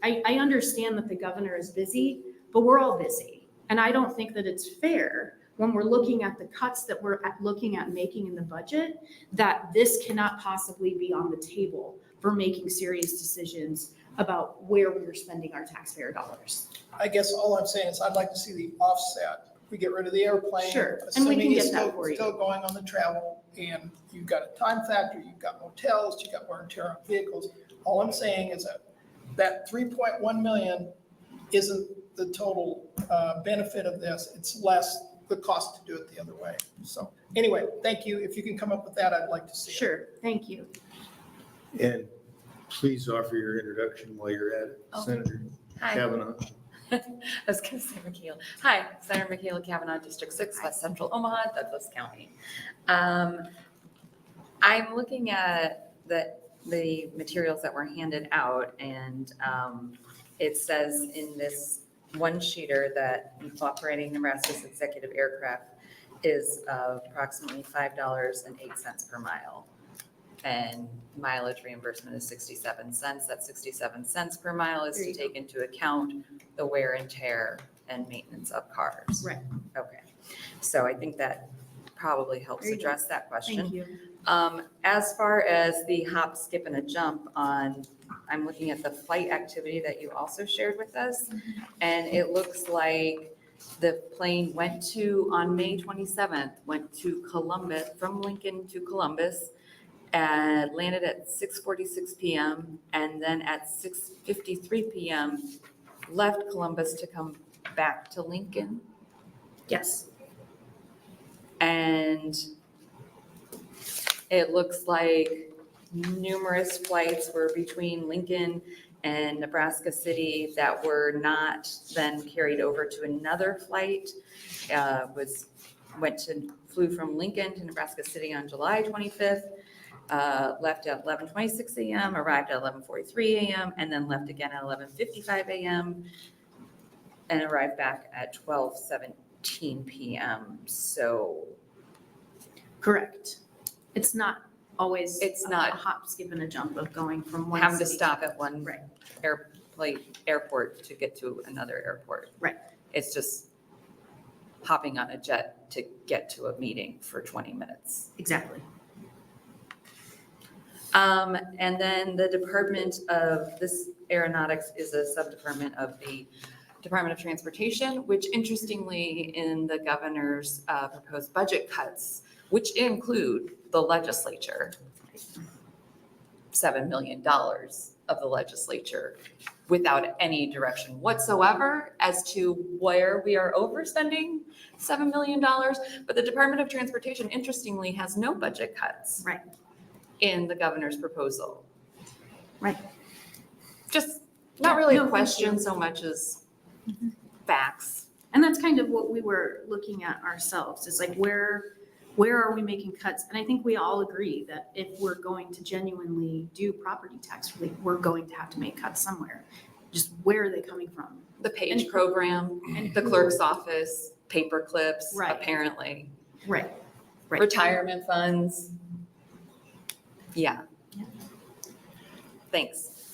I understand that the governor is busy, but we're all busy. And I don't think that it's fair when we're looking at the cuts that we're looking at making in the budget, that this cannot possibly be on the table for making serious decisions about where we're spending our taxpayer dollars. I guess all I'm saying is I'd like to see the offset. We get rid of the airplane. Sure, and we can assuming he's get that still- for you. Still going on the travel, and you've got a time factor, you've got motels, you've got wear and tear on vehicles. All I'm saying is that 3.1 million isn't the total benefit of this. It's less the cost to do it the other way. So anyway, thank you. If you can come up with that, I'd like to see it. Sure, thank you. And please offer your introduction while you're at it, Oh. Senator Hi, Kavanaugh. I was going to say Michaela. Hi, Senator Michaela Kavanaugh, District 6, West Central Omaha, Douglas County. I'm looking at the materials that were handed out, and it says in this one sheeter that operating Nebraska's executive aircraft is approximately $5.08 per mile. And mileage reimbursement is 67 cents. That 67 cents per mile is to take into account the wear and tear and maintenance of cars. Right. Okay. So I think that probably helps There you go. address that question. Thank you. As far as the hop, skip, and a jump on, I'm looking at the flight activity that you also shared with us. And it looks like the plane went to, on May 27th, went to Columbus, from Lincoln to Columbus, and landed at 6:46 p.m. and then at 6:53 p.m. left Columbus to come back to Lincoln. Yes. And it looks like numerous flights were between Lincoln and Nebraska City that were not then carried over to another flight. Flew from Lincoln to Nebraska City on July 25th. Left at 11:26 a.m., arrived at 11:43 a.m., and then left again at 11:55 a.m. and arrived back at 12:17 p.m. So Correct. It's not always. It's not- a hop, skip, and a jump of going from one having to city stop at one Right. airport to get to another airport. Right. It's just hopping on a jet to get to a meeting for 20 minutes. Exactly. And then the Department of, this aeronautics is a subdepartment of the Department of Transportation, which interestingly in the governor's proposed budget cuts, which include the legislature, $7 million of the legislature without any direction whatsoever as to where we are overspending $7 million. But the Department of Transportation interestingly has no budget cuts. Right. In the governor's proposal. Right. Just not really No, a thank question you. so much as facts. And that's kind of what we were looking at ourselves. It's like, where are we making cuts? And I think we all agree that if we're going to genuinely do property tax relief, we're going to have to make cuts somewhere. Just where are they coming from? The PAGE program, the clerk's office, paper clips, Right. apparently. Right. Right. Retirement funds. Yeah. Thanks.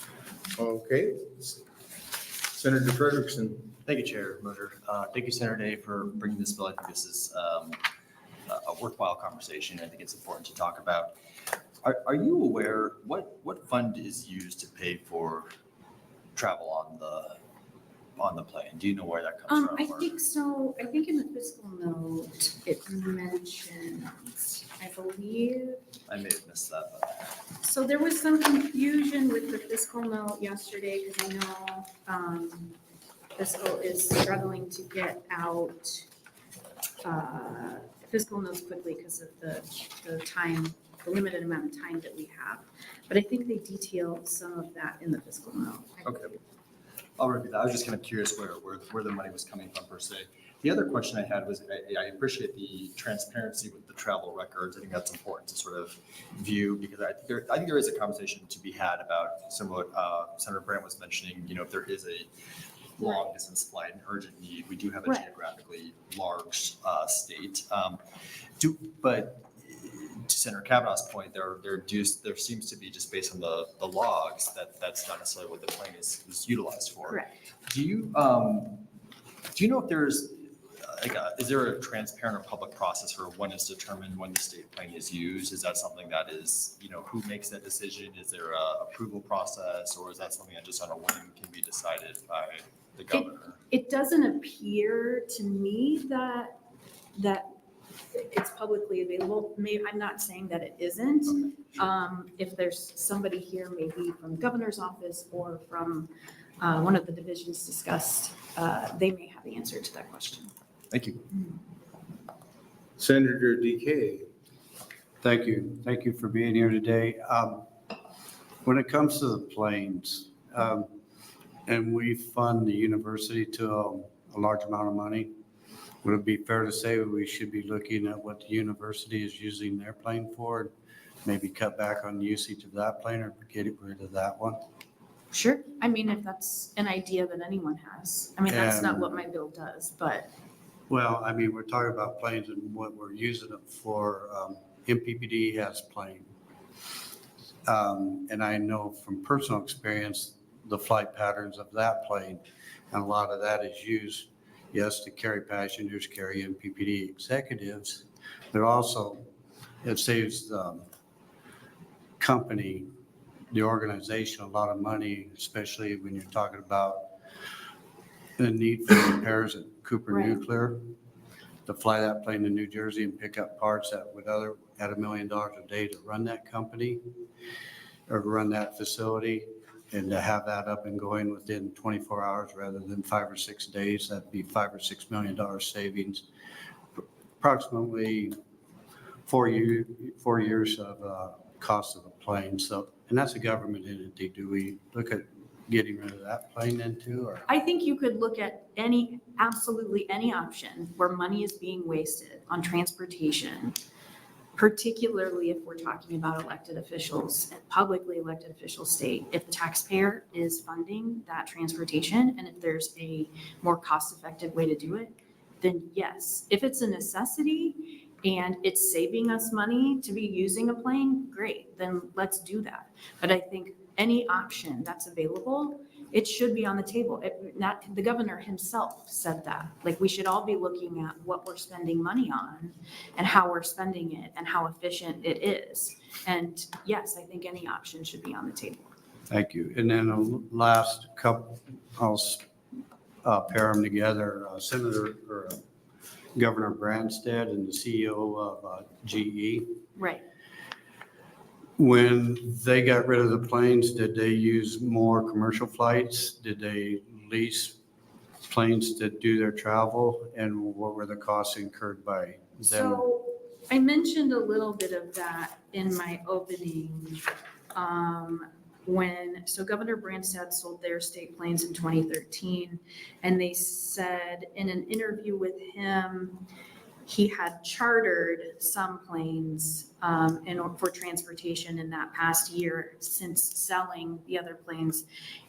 Okay. Senator Frederickson. Thank you, Chair Moser. Thank you, Senator Day, for bringing this bill. I think this is a worthwhile conversation. I think it's important to talk about. Are you aware what fund is used to pay for travel on the plane? Do you know where that comes from? I or- think so. I think in the fiscal note, it mentions, I believe, I may have missed that, but so there was some confusion with the fiscal note yesterday because I know fiscal is struggling to get out fiscal notes quickly because of the time, the limited amount of time that we have. But I think they detail some of that in the fiscal note. okay. I'll review that. I was just kind of curious where the money was coming from per se. The other question I had was, I appreciate the transparency with the travel records. I think that's important to sort of view because I think there is a conversation to be had about similar, Senator Brandt was mentioning, if there is a long distance flight and urgent need, we do have a Right. geographically large state. But to Senator Kavanaugh's point, there seems to be, just based on the logs, that's not necessarily what the plane is utilized for. Correct. Do you know if there's is there a transparent or public process for when it's determined when the state plane is used? Is that something that is, who makes that decision? Is there a approval process, or is that something that just on a whim can be decided by the governor? It doesn't appear to me that it's publicly available. Maybe, I'm not saying that it isn't. Okay, sure. If there's somebody here, maybe from the governor's office or from one of the divisions discussed, they may have the answer to that question. Thank you. Senator DK. Thank you. Thank you for being here today. When it comes to the planes, and we fund the university to a large amount of money, would it be fair to say we should be looking at what the university is using their plane for? Maybe cut back on usage of that plane or get rid of that one? Sure. I mean, if that's an idea that anyone has. I mean, that's not And- what my bill does, but Well, I mean, we're talking about planes and what we're using them for. MPPD has plane. And I know from personal experience, the flight patterns of that plane, and a lot of that is used, yes, to carry passengers, carry MPPD executives, but also it saves the company, the organization, a lot of money, especially when you're talking about the need for repairs at Cooper Right. Nuclear, to fly that plane to New Jersey and pick up parts that would at $1 million a day to run that company or to run that facility, and to have that up and going within 24 hours rather than 5 or 6 days, that'd be $5 or $6 million savings. Approximately 4 years of cost of the plane. So, and that's a government entity. Do we look at getting rid of that plane then too, or? I think you could look at absolutely any option where money is being wasted on transportation, particularly if we're talking about elected officials and publicly elected officials state. If the taxpayer is funding that transportation and if there's a more cost-effective way to do it, then yes. If it's a necessity and it's saving us money to be using a plane, great, then let's do that. But I think any option that's available, it should be on the table. The governor himself said that. Like, we should all be looking at what we're spending money on and how we're spending it and how efficient it is. And yes, I think any option should be on the table. Thank you. And then the last couple, I'll pair them together. Governor Branstad and the CEO of GE. Right. When they got rid of the planes, did they use more commercial flights? Did they lease planes to do their travel? And what were the costs incurred by them? So I mentioned a little bit of that in my opening. So Governor Branstad sold their state planes in 2013, and they said in an interview with him, he had chartered some planes for transportation in that past year since selling the other planes,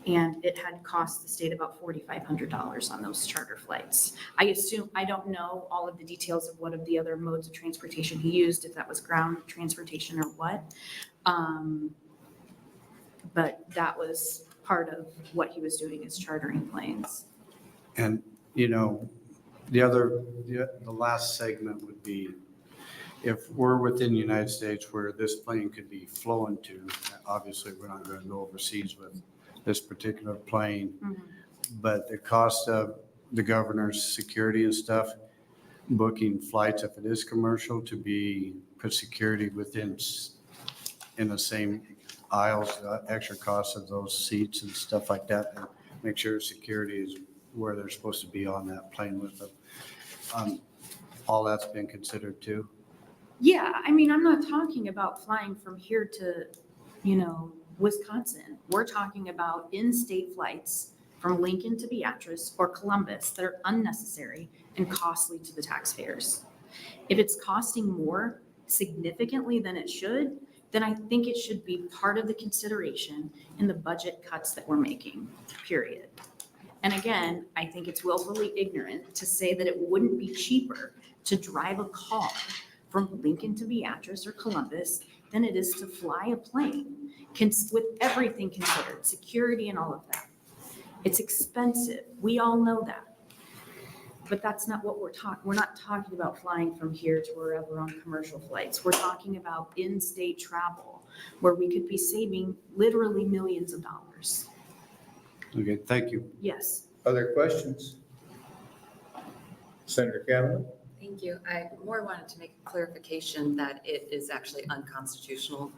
and it had cost the state about $4,500 on those charter flights. I don't know all of the details of what of the other modes of transportation he used, if that was ground transportation or what. But that was part of what he was doing, is chartering planes. And, the last segment would be, if we're within the United States where this plane could be flown to, obviously we're not going to go overseas with this particular plane, but the cost of the governor's security and stuff, booking flights, if it is commercial, to put security in the same aisles, extra costs of those seats and stuff like that, and make sure security is where they're supposed to be on that plane with them. All that's been considered too. Yeah, I mean, I'm not talking about flying from here to, Wisconsin. We're talking about in-state flights from Lincoln to Beatrice or Columbus that are unnecessary and costly to the taxpayers. If it's costing more significantly than it should, then I think it should be part of the consideration in the budget cuts that we're making, period. And again, I think it's willfully ignorant to say that it wouldn't be cheaper to drive a car from Lincoln to Beatrice or Columbus than it is to fly a plane, with everything considered, security and all of that. It's expensive. We all know that. But that's not what we're talking. We're not talking about flying from here to wherever on commercial flights. We're talking about in-state travel where we could be saving literally millions of dollars. Okay, thank you. Yes. Other questions? Senator Kavanaugh? Thank you. I more wanted to make a clarification that it is actually unconstitutional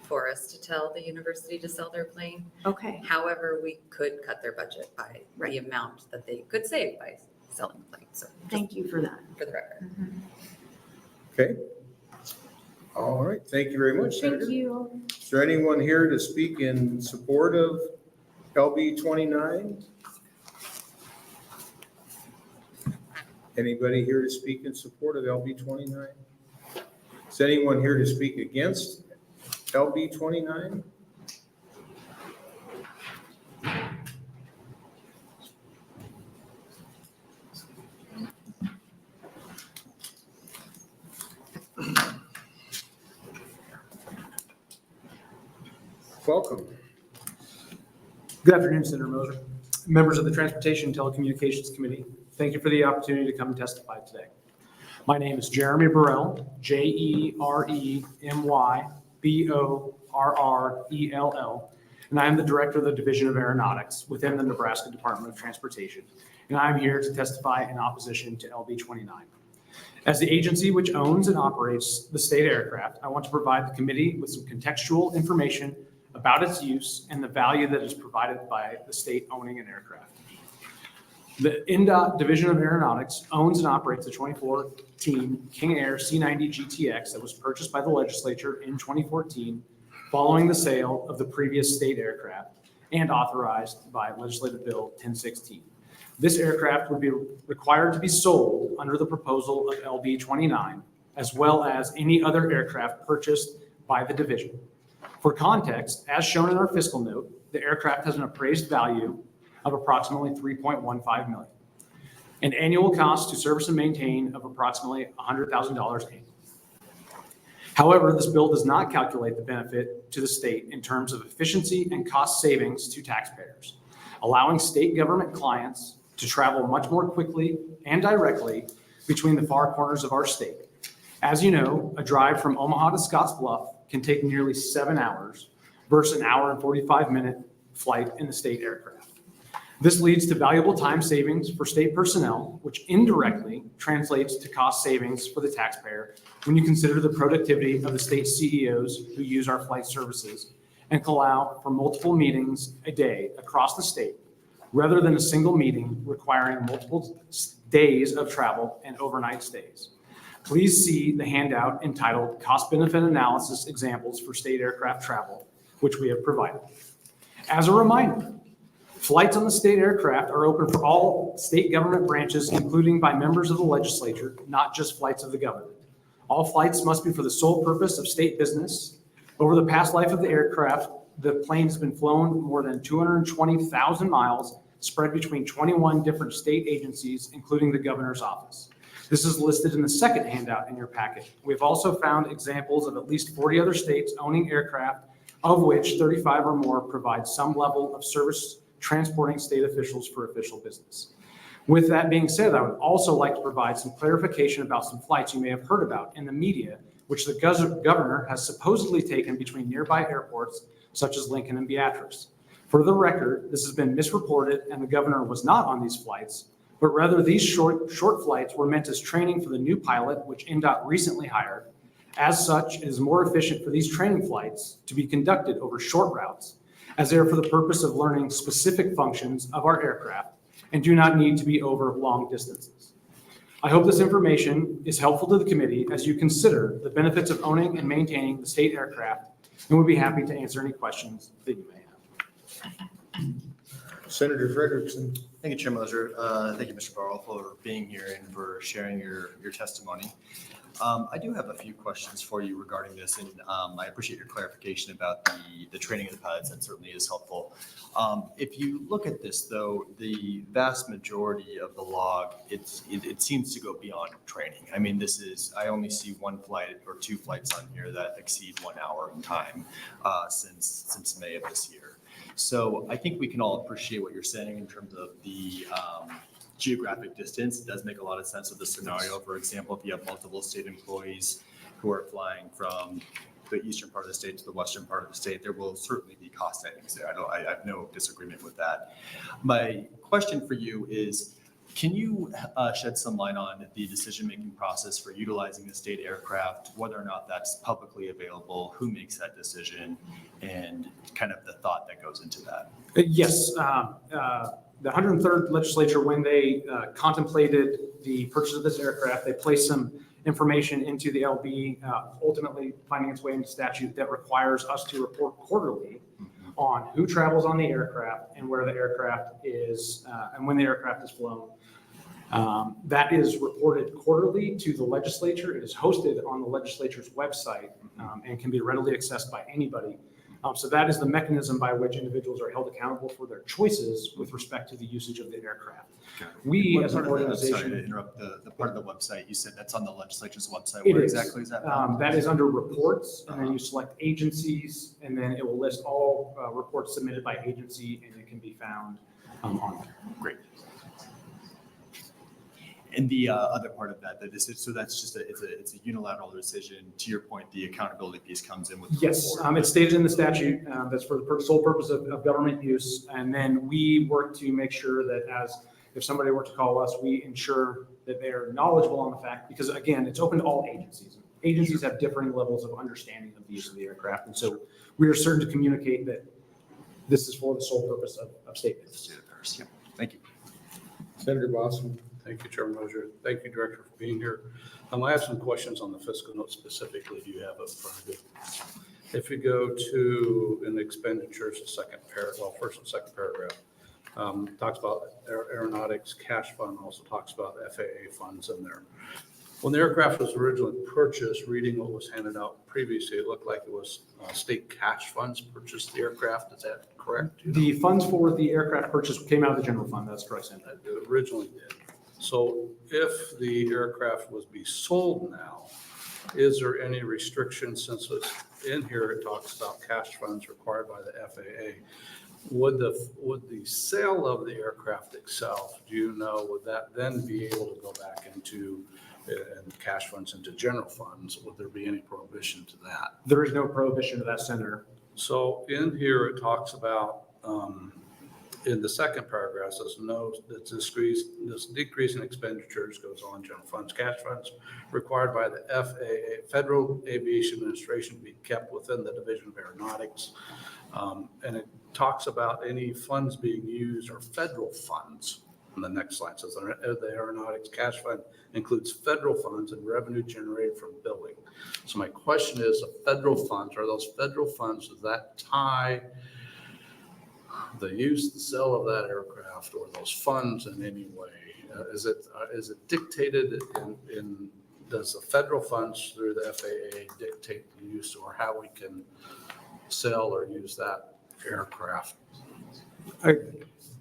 for us to tell the university to sell their plane. Okay. However, we could cut their budget by the amount that they could save by selling the plane. So Thank you for that. for the record. Okay. All right. Thank you very much, Senator. Thank you. Is there anyone here to speak in support of LB 29. Anybody here to speak in support of LB 29? Is anyone here to speak against LB 29? Welcome. Good afternoon, Senator Moser. Members of the Transportation and Telecommunications Committee, thank you for the opportunity to come and testify today. My name is Jeremy Burrell, Jeremyborrell, and I am the Director of the Division of Aeronautics within the Nebraska Department of Transportation, and I'm here to testify in opposition to LB 29. As the agency which owns and operates the state aircraft, I want to provide the committee with some contextual information about its use and the value that is provided by the state owning an aircraft. The NDOT Division of Aeronautics owns and operates the 2014 King Air C-90 GTX that was purchased by the legislature in 2014 following the sale of the previous state aircraft and authorized by Legislative Bill 1016. This aircraft would be required to be sold under the proposal of LB 29, as well as any other aircraft purchased by the division. For context, as shown in our fiscal note, the aircraft has an appraised value of approximately $3.15 million, an annual cost to service and maintain of approximately $100,000 annually. However, this bill does not calculate the benefit to the state in terms of efficiency and cost savings to taxpayers, allowing state government clients to travel much more quickly and directly between the far corners of our state. As you know, a drive from Omaha to Scottsbluff can take nearly 7 hours versus an hour and 45-minute flight in the state aircraft. This leads to valuable time savings for state personnel, which indirectly translates to cost savings for the taxpayer when you consider the productivity of the state CEOs who use our flight services and can allow for multiple meetings a day across the state, rather than a single meeting requiring multiple days of travel and overnight stays. Please see the handout entitled Cost-Benefit Analysis Examples for State Aircraft Travel, which we have provided. As a reminder, flights on the state aircraft are open for all state government branches, including by members of the legislature, not just flights of the government. All flights must be for the sole purpose of state business. Over the past life of the aircraft, the plane has been flown more than 220,000 miles, spread between 21 different state agencies, including the governor's office. This is listed in the second handout in your packet. We've also found examples of at least 40 other states owning aircraft, of which 35 or more provide some level of service transporting state officials for official business. With that being said, I would also like to provide some clarification about some flights you may have heard about in the media, which the governor has supposedly taken between nearby airports such as Lincoln and Beatrice. For the record, this has been misreported and the governor was not on these flights, but rather these short flights were meant as training for the new pilot, which NDOT recently hired. As such, it is more efficient for these training flights to be conducted over short routes, as they are for the purpose of learning specific functions of our aircraft and do not need to be over long distances. I hope this information is helpful to the committee as you consider the benefits of owning and maintaining the state aircraft, and we'll be happy to answer any questions that you may have. Senator Frederickson. Thank you, Chair Moser. Thank you, Mr. Burrell, for being here and for sharing your testimony. I do have a few questions for you regarding this, and I appreciate your clarification about the training of the pilots. That certainly is helpful. If you look at this, though, the vast majority of the log, it seems to go beyond training. I mean, I only see one flight or two flights on here that exceed 1 hour in time since May of this year. So I think we can all appreciate what you're saying in terms of the geographic distance. It does make a lot of sense with the scenario. For example, if you have multiple state employees who are flying from the eastern part of the state to the western part of the state, there will certainly be cost savings there. I have no disagreement with that. My question for you is, can you shed some light on the decision-making process for utilizing the state aircraft, whether or not that's publicly available, who makes that decision, and kind of the thought that goes into that? Yes. The 103rd legislature, when they contemplated the purchase of this aircraft, they placed some information into the LB, ultimately finding its way into statute that requires us to report quarterly on who travels on the aircraft and where the aircraft is, and when the aircraft is flown. That is reported quarterly to the legislature. It is hosted on the legislature's website and can be readily accessed by anybody. So that is the mechanism by which individuals are held accountable for their choices with respect to the usage of the aircraft. We, What as an part of the- Sorry to organization, interrupt, the part of the website, you said that's on the legislature's website. it Where is. exactly is that? That is under reports, and then you select agencies, and then it will list all reports submitted by agency, and it can be found on there. Great. And the other part of that, so that's just it's a unilateral decision. To your point, the accountability piece comes in with the Yes, report. it's stated in the statute, that's for the sole purpose of government use. And then we work to make sure that if somebody were to call us, we ensure that they are knowledgeable on the fact, because again, it's open to all agencies. Agencies have differing levels of understanding of the use of the aircraft. And so we are certain to communicate that this is for the sole purpose of state business. Yeah. Thank you. Senator Boston. Thank you, Chairman Mosier. Thank you, Director, for being here. I have some questions on the fiscal note specifically. Do you have up front of you? If you go to in the expenditures, the first and second paragraph, talks about aeronautics cash fund, also talks about FAA funds in there. When the aircraft was originally purchased, reading what was handed out previously, it looked like it was state cash funds purchased the aircraft. Is that correct? The funds for the aircraft purchase came out of the general fund. That's correct, Senator. It originally did. So if the aircraft was be sold now, is there any restriction, since it's in here, it talks about cash funds required by the FAA? Would the sale of the aircraft itself, do you know, would that then be able to go back into and cash funds into general funds? Would there be any prohibition to that? There is no prohibition to that, Senator. So in here, it talks about, in the second paragraph, says no, this decrease in expenditures goes on general funds, cash funds required by the FAA, Federal Aviation Administration, to be kept within the Division of Aeronautics. And it talks about any funds being used or federal funds. On the next slide says the aeronautics cash fund includes federal funds and revenue generated from billing. So my question is, the federal funds, are those federal funds, does that tie the use, the sale of that aircraft or those funds in any way? Is it dictated does the federal funds through the FAA dictate the use or how we can sell or use that aircraft?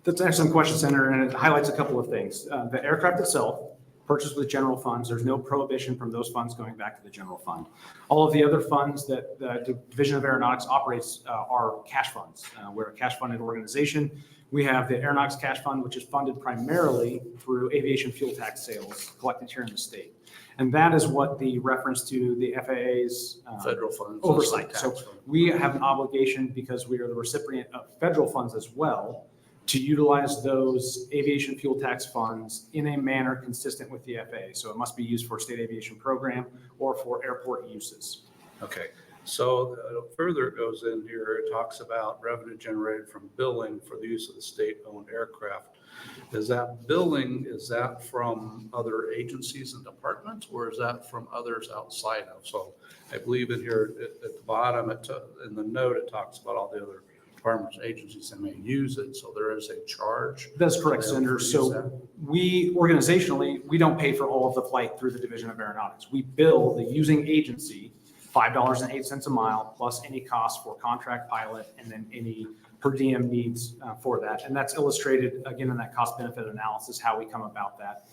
That's an excellent question, Senator, and it highlights a couple of things. The aircraft itself, purchased with general funds, there's no prohibition from those funds going back to the general fund. All of the other funds that the Division of Aeronautics operates are cash funds. We're a cash funded organization. We have the Aeronautics Cash Fund, which is funded primarily through aviation fuel tax sales collected here in the state. And that is what the reference to the FAA's Federal funds. oversight. So we have an obligation, because we are the recipient of federal funds as well, to utilize those aviation fuel tax funds in a manner consistent with the FAA. So it must be used for state aviation program or for airport uses. Okay, so further it goes in here, it talks about revenue generated from billing for the use of the state-owned aircraft. Is that billing, is that from other agencies and departments, or is that from others outside of? So I believe in here at the bottom, in the note, it talks about all the other departments, agencies that may use it, so there is a charge. That's correct, for them Senator. to use So that. we, organizationally, we don't pay for all of the flight through the Division of Aeronautics. We bill the using agency $5.08 a mile plus any cost for contract pilot and then any per diem needs for that. And that's illustrated again in that cost benefit analysis, how we come about that.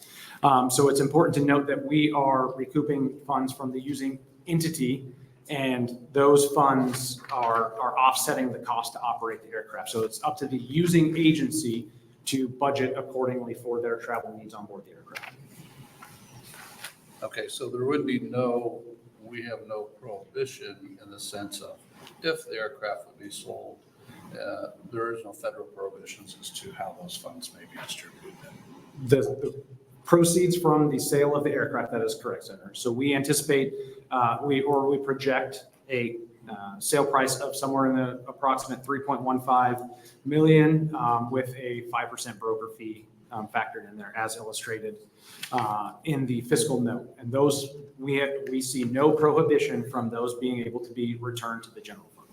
So it's important to note that we are recouping funds from the using entity, and those funds are offsetting the cost to operate the aircraft. So it's up to the using agency to budget accordingly for their travel needs on board the aircraft. Okay, so we have no prohibition in the sense of if the aircraft would be sold, there is no federal prohibitions as to how those funds may be distributed. The proceeds from the sale of the aircraft, that is correct, Senator. So we anticipate, we project a sale price of somewhere in the approximate 3.15 million with a 5% broker fee factored in there as illustrated in the fiscal note. And those, we see no prohibition from those being able to be returned to the general fund.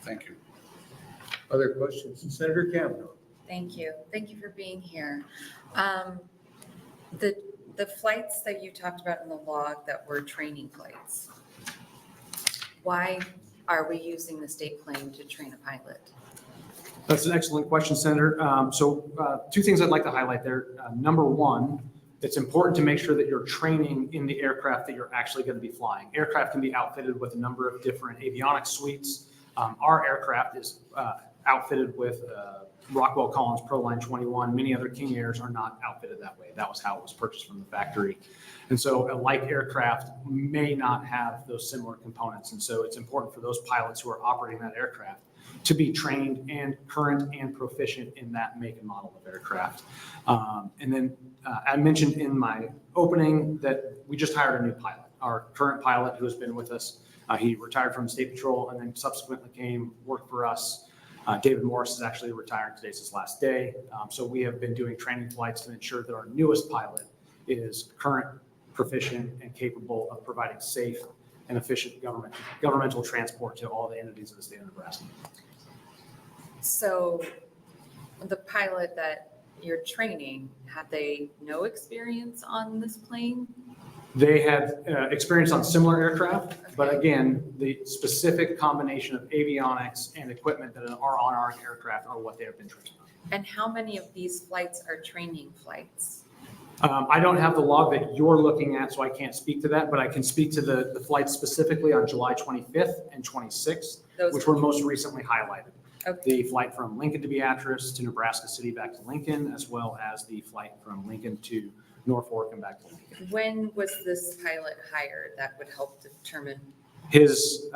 Thank you. Other questions? Senator Kavanaugh. Thank you. Thank you for being here. The flights that you talked about in the log that were training flights, why are we using the state plane to train a pilot? That's an excellent question, Senator. Two things I'd like to highlight there. Number one, it's important to make sure that you're training in the aircraft that you're actually going to be flying. Aircraft can be outfitted with a number of different avionics suites. Our aircraft is outfitted with Rockwell Collins ProLine 21. Many other King Airs are not outfitted that way. That was how it was purchased from the factory. And so a like aircraft may not have those similar components. And so it's important for those pilots who are operating that aircraft to be trained and current and proficient in that make and model of aircraft. And then I mentioned in my opening that we just hired a new pilot. Our current pilot who has been with us, he retired from State Patrol and then subsequently came work for us. David Morris is actually retiring. Today's his last day. So we have been doing training flights to ensure that our newest pilot is current, proficient, and capable of providing safe and efficient governmental transport to all the entities of the state of Nebraska. So the pilot that you're training, have they no experience on this plane? They had experience on similar aircraft, but again, the specific combination of avionics and equipment that are on our aircraft are what they have been trained on. And how many of these flights are training flights? I don't have the log that you're looking at, so I can't speak to that, but I can speak to the flights specifically on July 25th and 26th, which were most recently highlighted. Okay. The flight from Lincoln to Beatrice to Nebraska City back to Lincoln, as well as the flight from Lincoln to Norfolk and back to Lincoln. When was this pilot hired? That would help determine. His,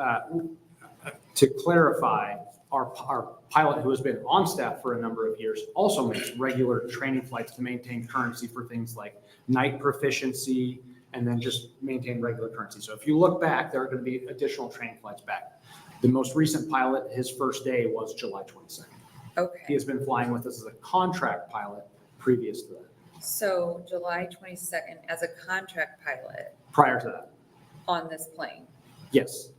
to clarify, our pilot who has been on staff for a number of years also makes regular training flights to maintain currency for things like night proficiency and then just maintain regular currency. So if you look back, there are going to be additional training flights back. The most recent pilot, his first day was July 22nd. Okay. He has been flying with us as a contract pilot previous to that. So July 22nd as a contract pilot Prior to that, on this plane, yes.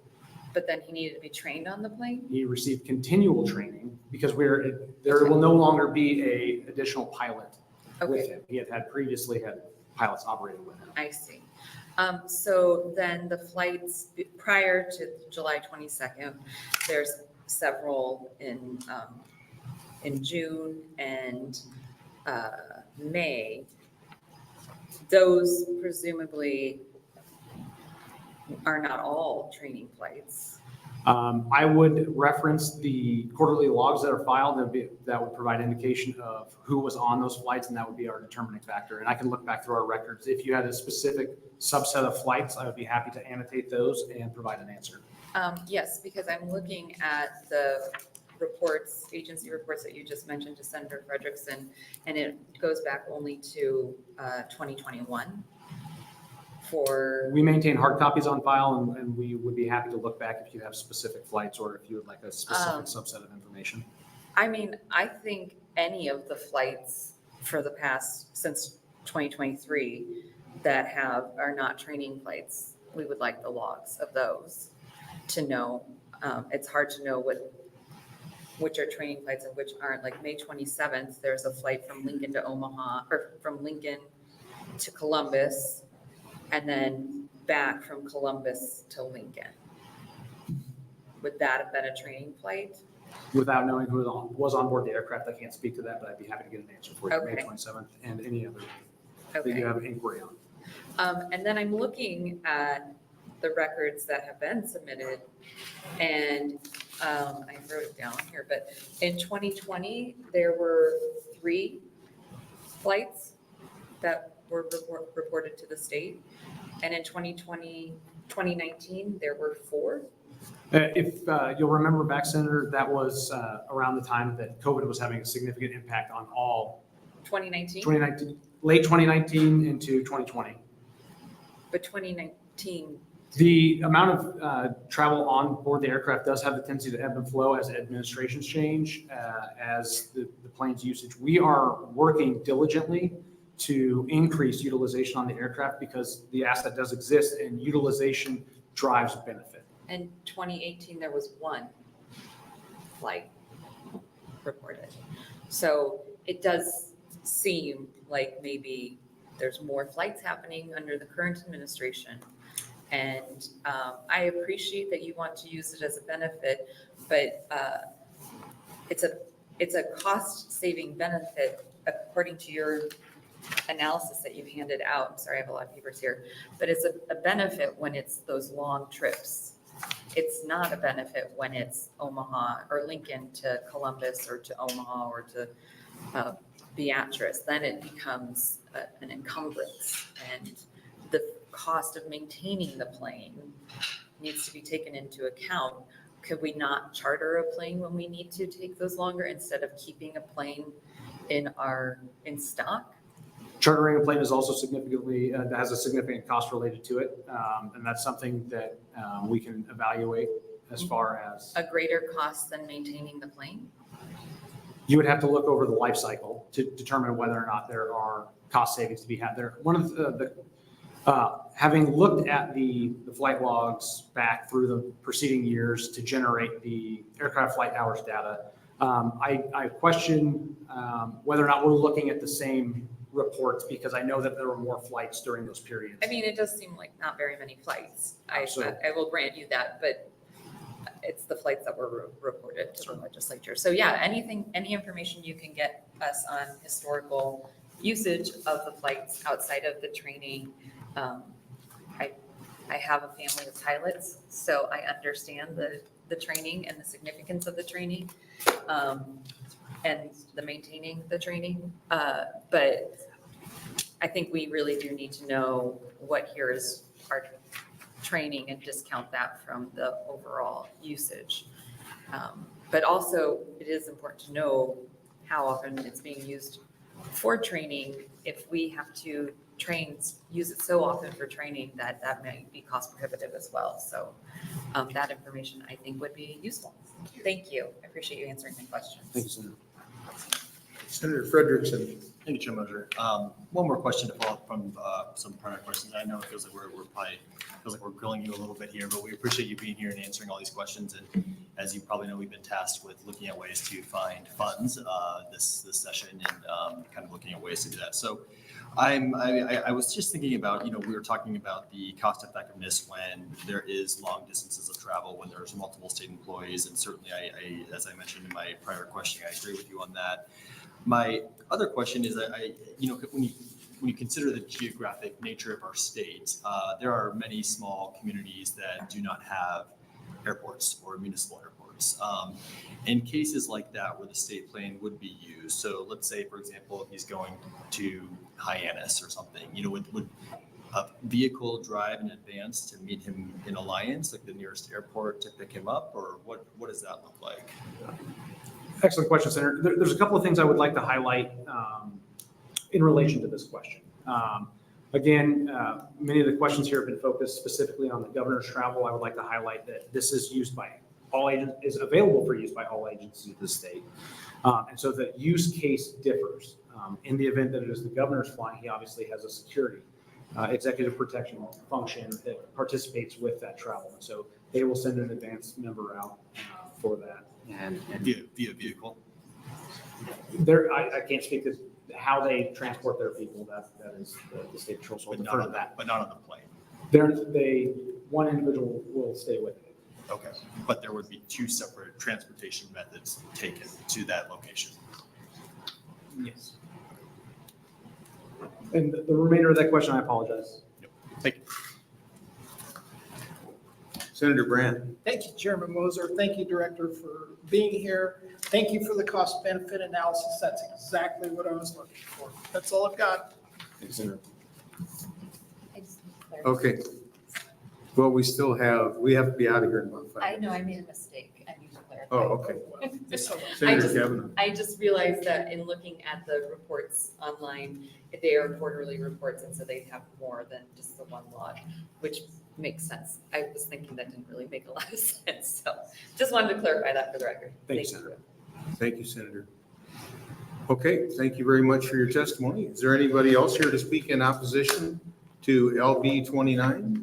but then he needed to be trained on the plane? He received continual training because there will no longer be a additional pilot with him. He had previously had pilots operating with him. I see. So then the flights prior to July 22nd, there's several in June and May. Those presumably are not all training flights. I would reference the quarterly logs that are filed that would provide indication of who was on those flights, and that would be our determining factor. And I can look back through our records. If you had a specific subset of flights, I would be happy to annotate those and provide an answer. Yes, because I'm looking at the reports, agency reports that you just mentioned to Senator Frederickson, and it goes back only to 2021. We maintain hard copies on file, and we would be happy to look back if you have specific flights or if you would like a specific subset of information. I mean, I think any of the flights for the past, since 2023, that are not training flights, we would like the logs of those to know. It's hard to know which are training flights and which aren't. Like May 27th, there's a flight from Lincoln to Omaha, or from Lincoln to Columbus, and then back from Columbus to Lincoln. Would that have been a training flight? Without knowing who was on board the aircraft, I can't speak to that, but I'd be happy to get an answer for you, Okay. May 27th, and any other that Okay. you have an inquiry on. And then I'm looking at the records that have been submitted, and I wrote it down here, but in 2020, there were 3 flights that were reported to the state. And in 2019, there were 4. If you'll remember back, Senator, that was around the time that COVID was having a significant impact on all 2019? late 2019 into 2020. But 2019. The amount of travel on board the aircraft does have the tendency to ebb and flow as administrations change, as the plane's usage. We are working diligently to increase utilization on the aircraft because the asset does exist and utilization drives benefit. In 2018, there was 1 flight. reported. So it does seem like maybe there's more flights happening under the current administration. And I appreciate that you want to use it as a benefit, but it's a cost-saving benefit according to your analysis that you handed out. I'm sorry, I have a lot of papers here, but it's a benefit when it's those long trips. It's not a benefit when it's Omaha or Lincoln to Columbus or to Omaha or to Beatrice. Then it becomes an encumbrance, and the cost of maintaining the plane needs to be taken into account. Could we not charter a plane when we need to take those longer instead of keeping a plane in stock? Chartering a plane is also significantly, has a significant cost related to it. And that's something that we can evaluate as far as. A greater cost than maintaining the plane? You would have to look over the life cycle to determine whether or not there are cost savings to be had there. One of having looked at the flight logs back through the preceding years to generate the aircraft flight hours data, I question whether or not we're looking at the same reports, because I know that there were more flights during those periods. I mean, it does seem like not very many flights. I will grant you that, but it's the flights that were reported to the legislature. So yeah, any information you can get us on historical usage of the flights outside of the training. I have a family of pilots, so I understand the training and the significance of the training and the maintaining the training. But I think we really do need to know what here is our training and discount that from the overall usage. But also it is important to know how often it's being used for training. If we have to use it so often for training that might be cost prohibitive as well. So that information I think would be useful. Thank you. I appreciate you answering my questions. Thank you, Senator. Senator Frederickson. Thank you, Chair Mosier. One more question to follow up from some prior questions. I know it feels like we're grilling you a little bit here, but we appreciate you being here and answering all these questions. And as you probably know, we've been tasked with looking at ways to find funds this session and kind of looking at ways to do that. So I was just thinking about, we were talking about the cost effectiveness when there is long distances of travel, when there's multiple state employees. And certainly as I mentioned in my prior question, I agree with you on that. My other question is that when you consider the geographic nature of our state, there are many small communities that do not have airports or municipal airports. In cases like that where the state plane would be used, so let's say, for example, if he's going to Hyannis or something, would a vehicle drive in advance to meet him in Alliance, like the nearest airport, to pick him up, or what does that look like? Excellent question, Senator. There's a couple of things I would like to highlight in relation to this question. Again, many of the questions here have been focused specifically on the governor's travel. I would like to highlight that this is used by all agents, is available for use by all agencies of the state. And so the use case differs. In the event that it is the governor's flying, he obviously has a security executive protection function that participates with that travel. And so they will send an advance member out for that. And via vehicle. I can't speak to how they transport their people. That is the state patrol. So But not on the plane. One individual will stay with it. Okay, but there would be two separate transportation methods taken to that location. Yes. And the remainder of that question, I apologize. Yep. Thank you. Senator Brandt. Thank you, Chairman Moser. Thank you, Director, for being here. Thank you for the cost benefit analysis. That's exactly what I was looking for. That's all I've got. Thanks, Senator. Okay. Well, we have to be out of here in about 5 minutes. I know I made a mistake. I need to clarify. Oh, okay. I Senator just- Kavanaugh. I just realized that in looking at the reports online, they are quarterly reports, and so they have more than just the one log, which makes sense. I was thinking that didn't really make a lot of sense, so just wanted to clarify that for the record. Thank you, Senator. Thank you, Senator. Okay, thank you very much for your testimony. Is there anybody else here to speak in opposition to LB 29?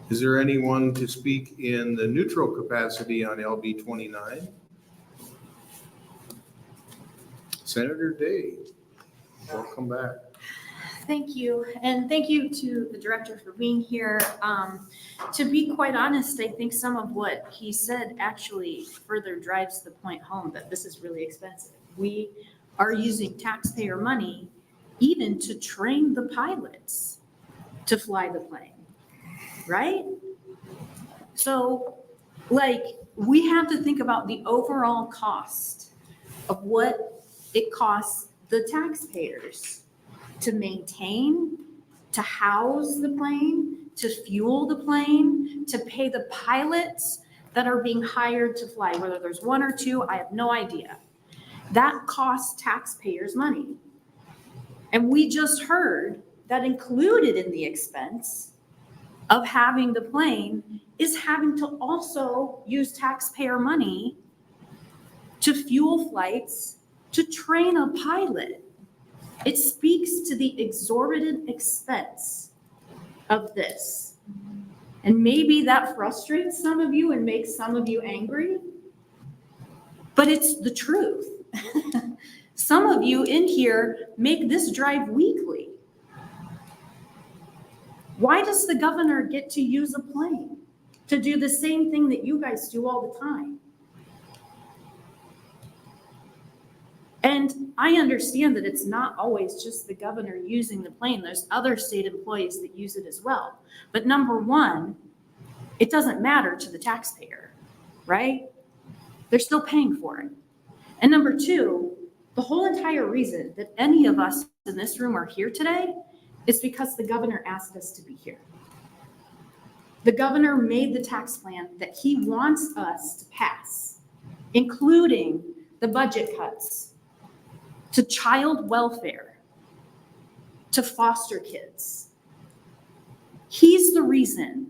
Is there anyone to speak in the neutral capacity on LB 29? Senator Day, welcome back. Thank you, and thank you to the director for being here. To be quite honest, I think some of what he said actually further drives the point home that this is really expensive. We are using taxpayer money even to train the pilots to fly the plane, right? So, like, we have to think about the overall cost of what it costs the taxpayers to maintain, to house the plane, to fuel the plane, to pay the pilots that are being hired to fly, whether there's one or two, I have no idea. That costs taxpayers money. And we just heard that included in the expense of having the plane is having to also use taxpayer money to fuel flights, to train a pilot. It speaks to the exorbitant expense of this. And maybe that frustrates some of you and makes some of you angry, but it's the truth. Some of you in here make this drive weekly. Why does the governor get to use a plane to do the same thing that you guys do all the time? And I understand that it's not always just the governor using the plane. There's other state employees that use it as well. But number one, it doesn't matter to the taxpayer, right? They're still paying for it. And number two, the whole entire reason that any of us in this room are here today is because the governor asked us to be here. The governor made the tax plan that he wants us to pass, including the budget cuts to child welfare, to foster kids. He's the reason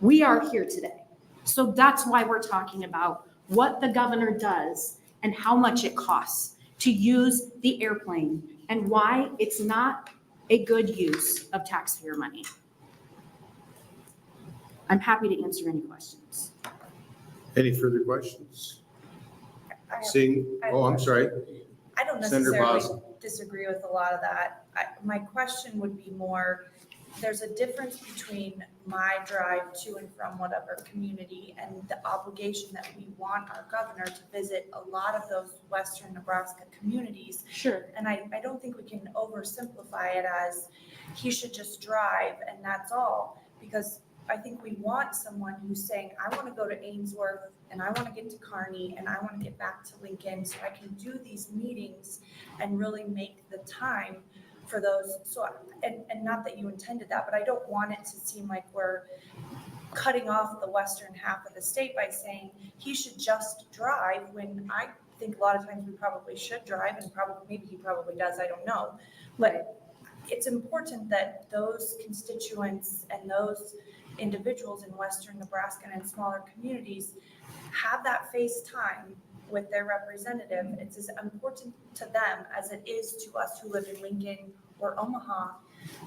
we are here today. So that's why we're talking about what the governor does and how much it costs to use the airplane and why it's not a good use of taxpayer money. I'm happy to answer any questions. Any further questions? I have- Seeing, I'm sorry. I don't Senator necessarily Boswell. disagree with a lot of that. My question would be more, there's a difference between my drive to and from whatever community and the obligation that we want our governor to visit a lot of those Western Nebraska communities. Sure. And I don't think we can oversimplify it as he should just drive and that's all. Because I think we want someone who's saying, I want to go to Ainsworth and I want to get to Kearney and I want to get back to Lincoln so I can do these meetings and really make the time for those. So, and not that you intended that, but I don't want it to seem like we're cutting off the western half of the state by saying he should just drive when I think a lot of times we probably should drive and maybe he probably does, I don't know. But it's important that those constituents and those individuals in Western Nebraska and in smaller communities have that face time with their representative. It's as important to them as it is to us who live in Lincoln or Omaha.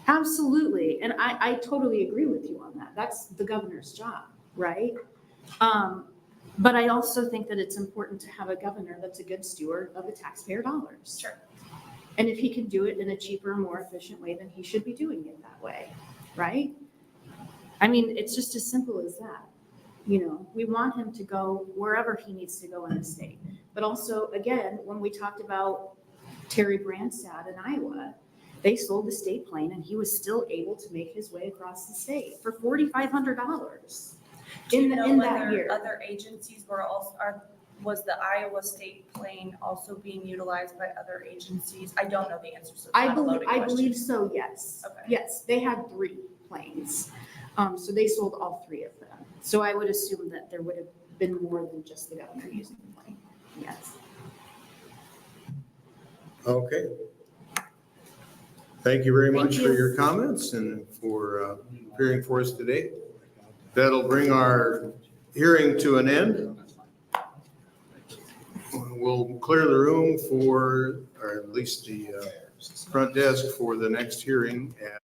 Absolutely. And I totally agree with you on that. That's the governor's job, right? But I also think that it's important to have a governor that's a good steward of the taxpayer dollars. Sure. And if he can do it in a cheaper, more efficient way, then he should be doing it that way, right? I mean, it's just as simple as that. You know, we want him to go wherever he needs to go in the state. But also, again, when we talked about Terry Branstad in Iowa, they sold the state plane and he was still able to make his way across the state for $4,500 in that year. Other agencies were also, was the Iowa state plane also being utilized by other agencies? I don't know the answer. So I believe so, yes. Okay. Yes, they had 3 planes. So they sold all 3 of them. So I would assume that there would have been more than just the governor using the plane. Yes. Okay. Thank you very much Thank for you. your comments and for appearing for us today. That'll bring our hearing to an end. We'll clear the room for, or at least the front desk for the next hearing at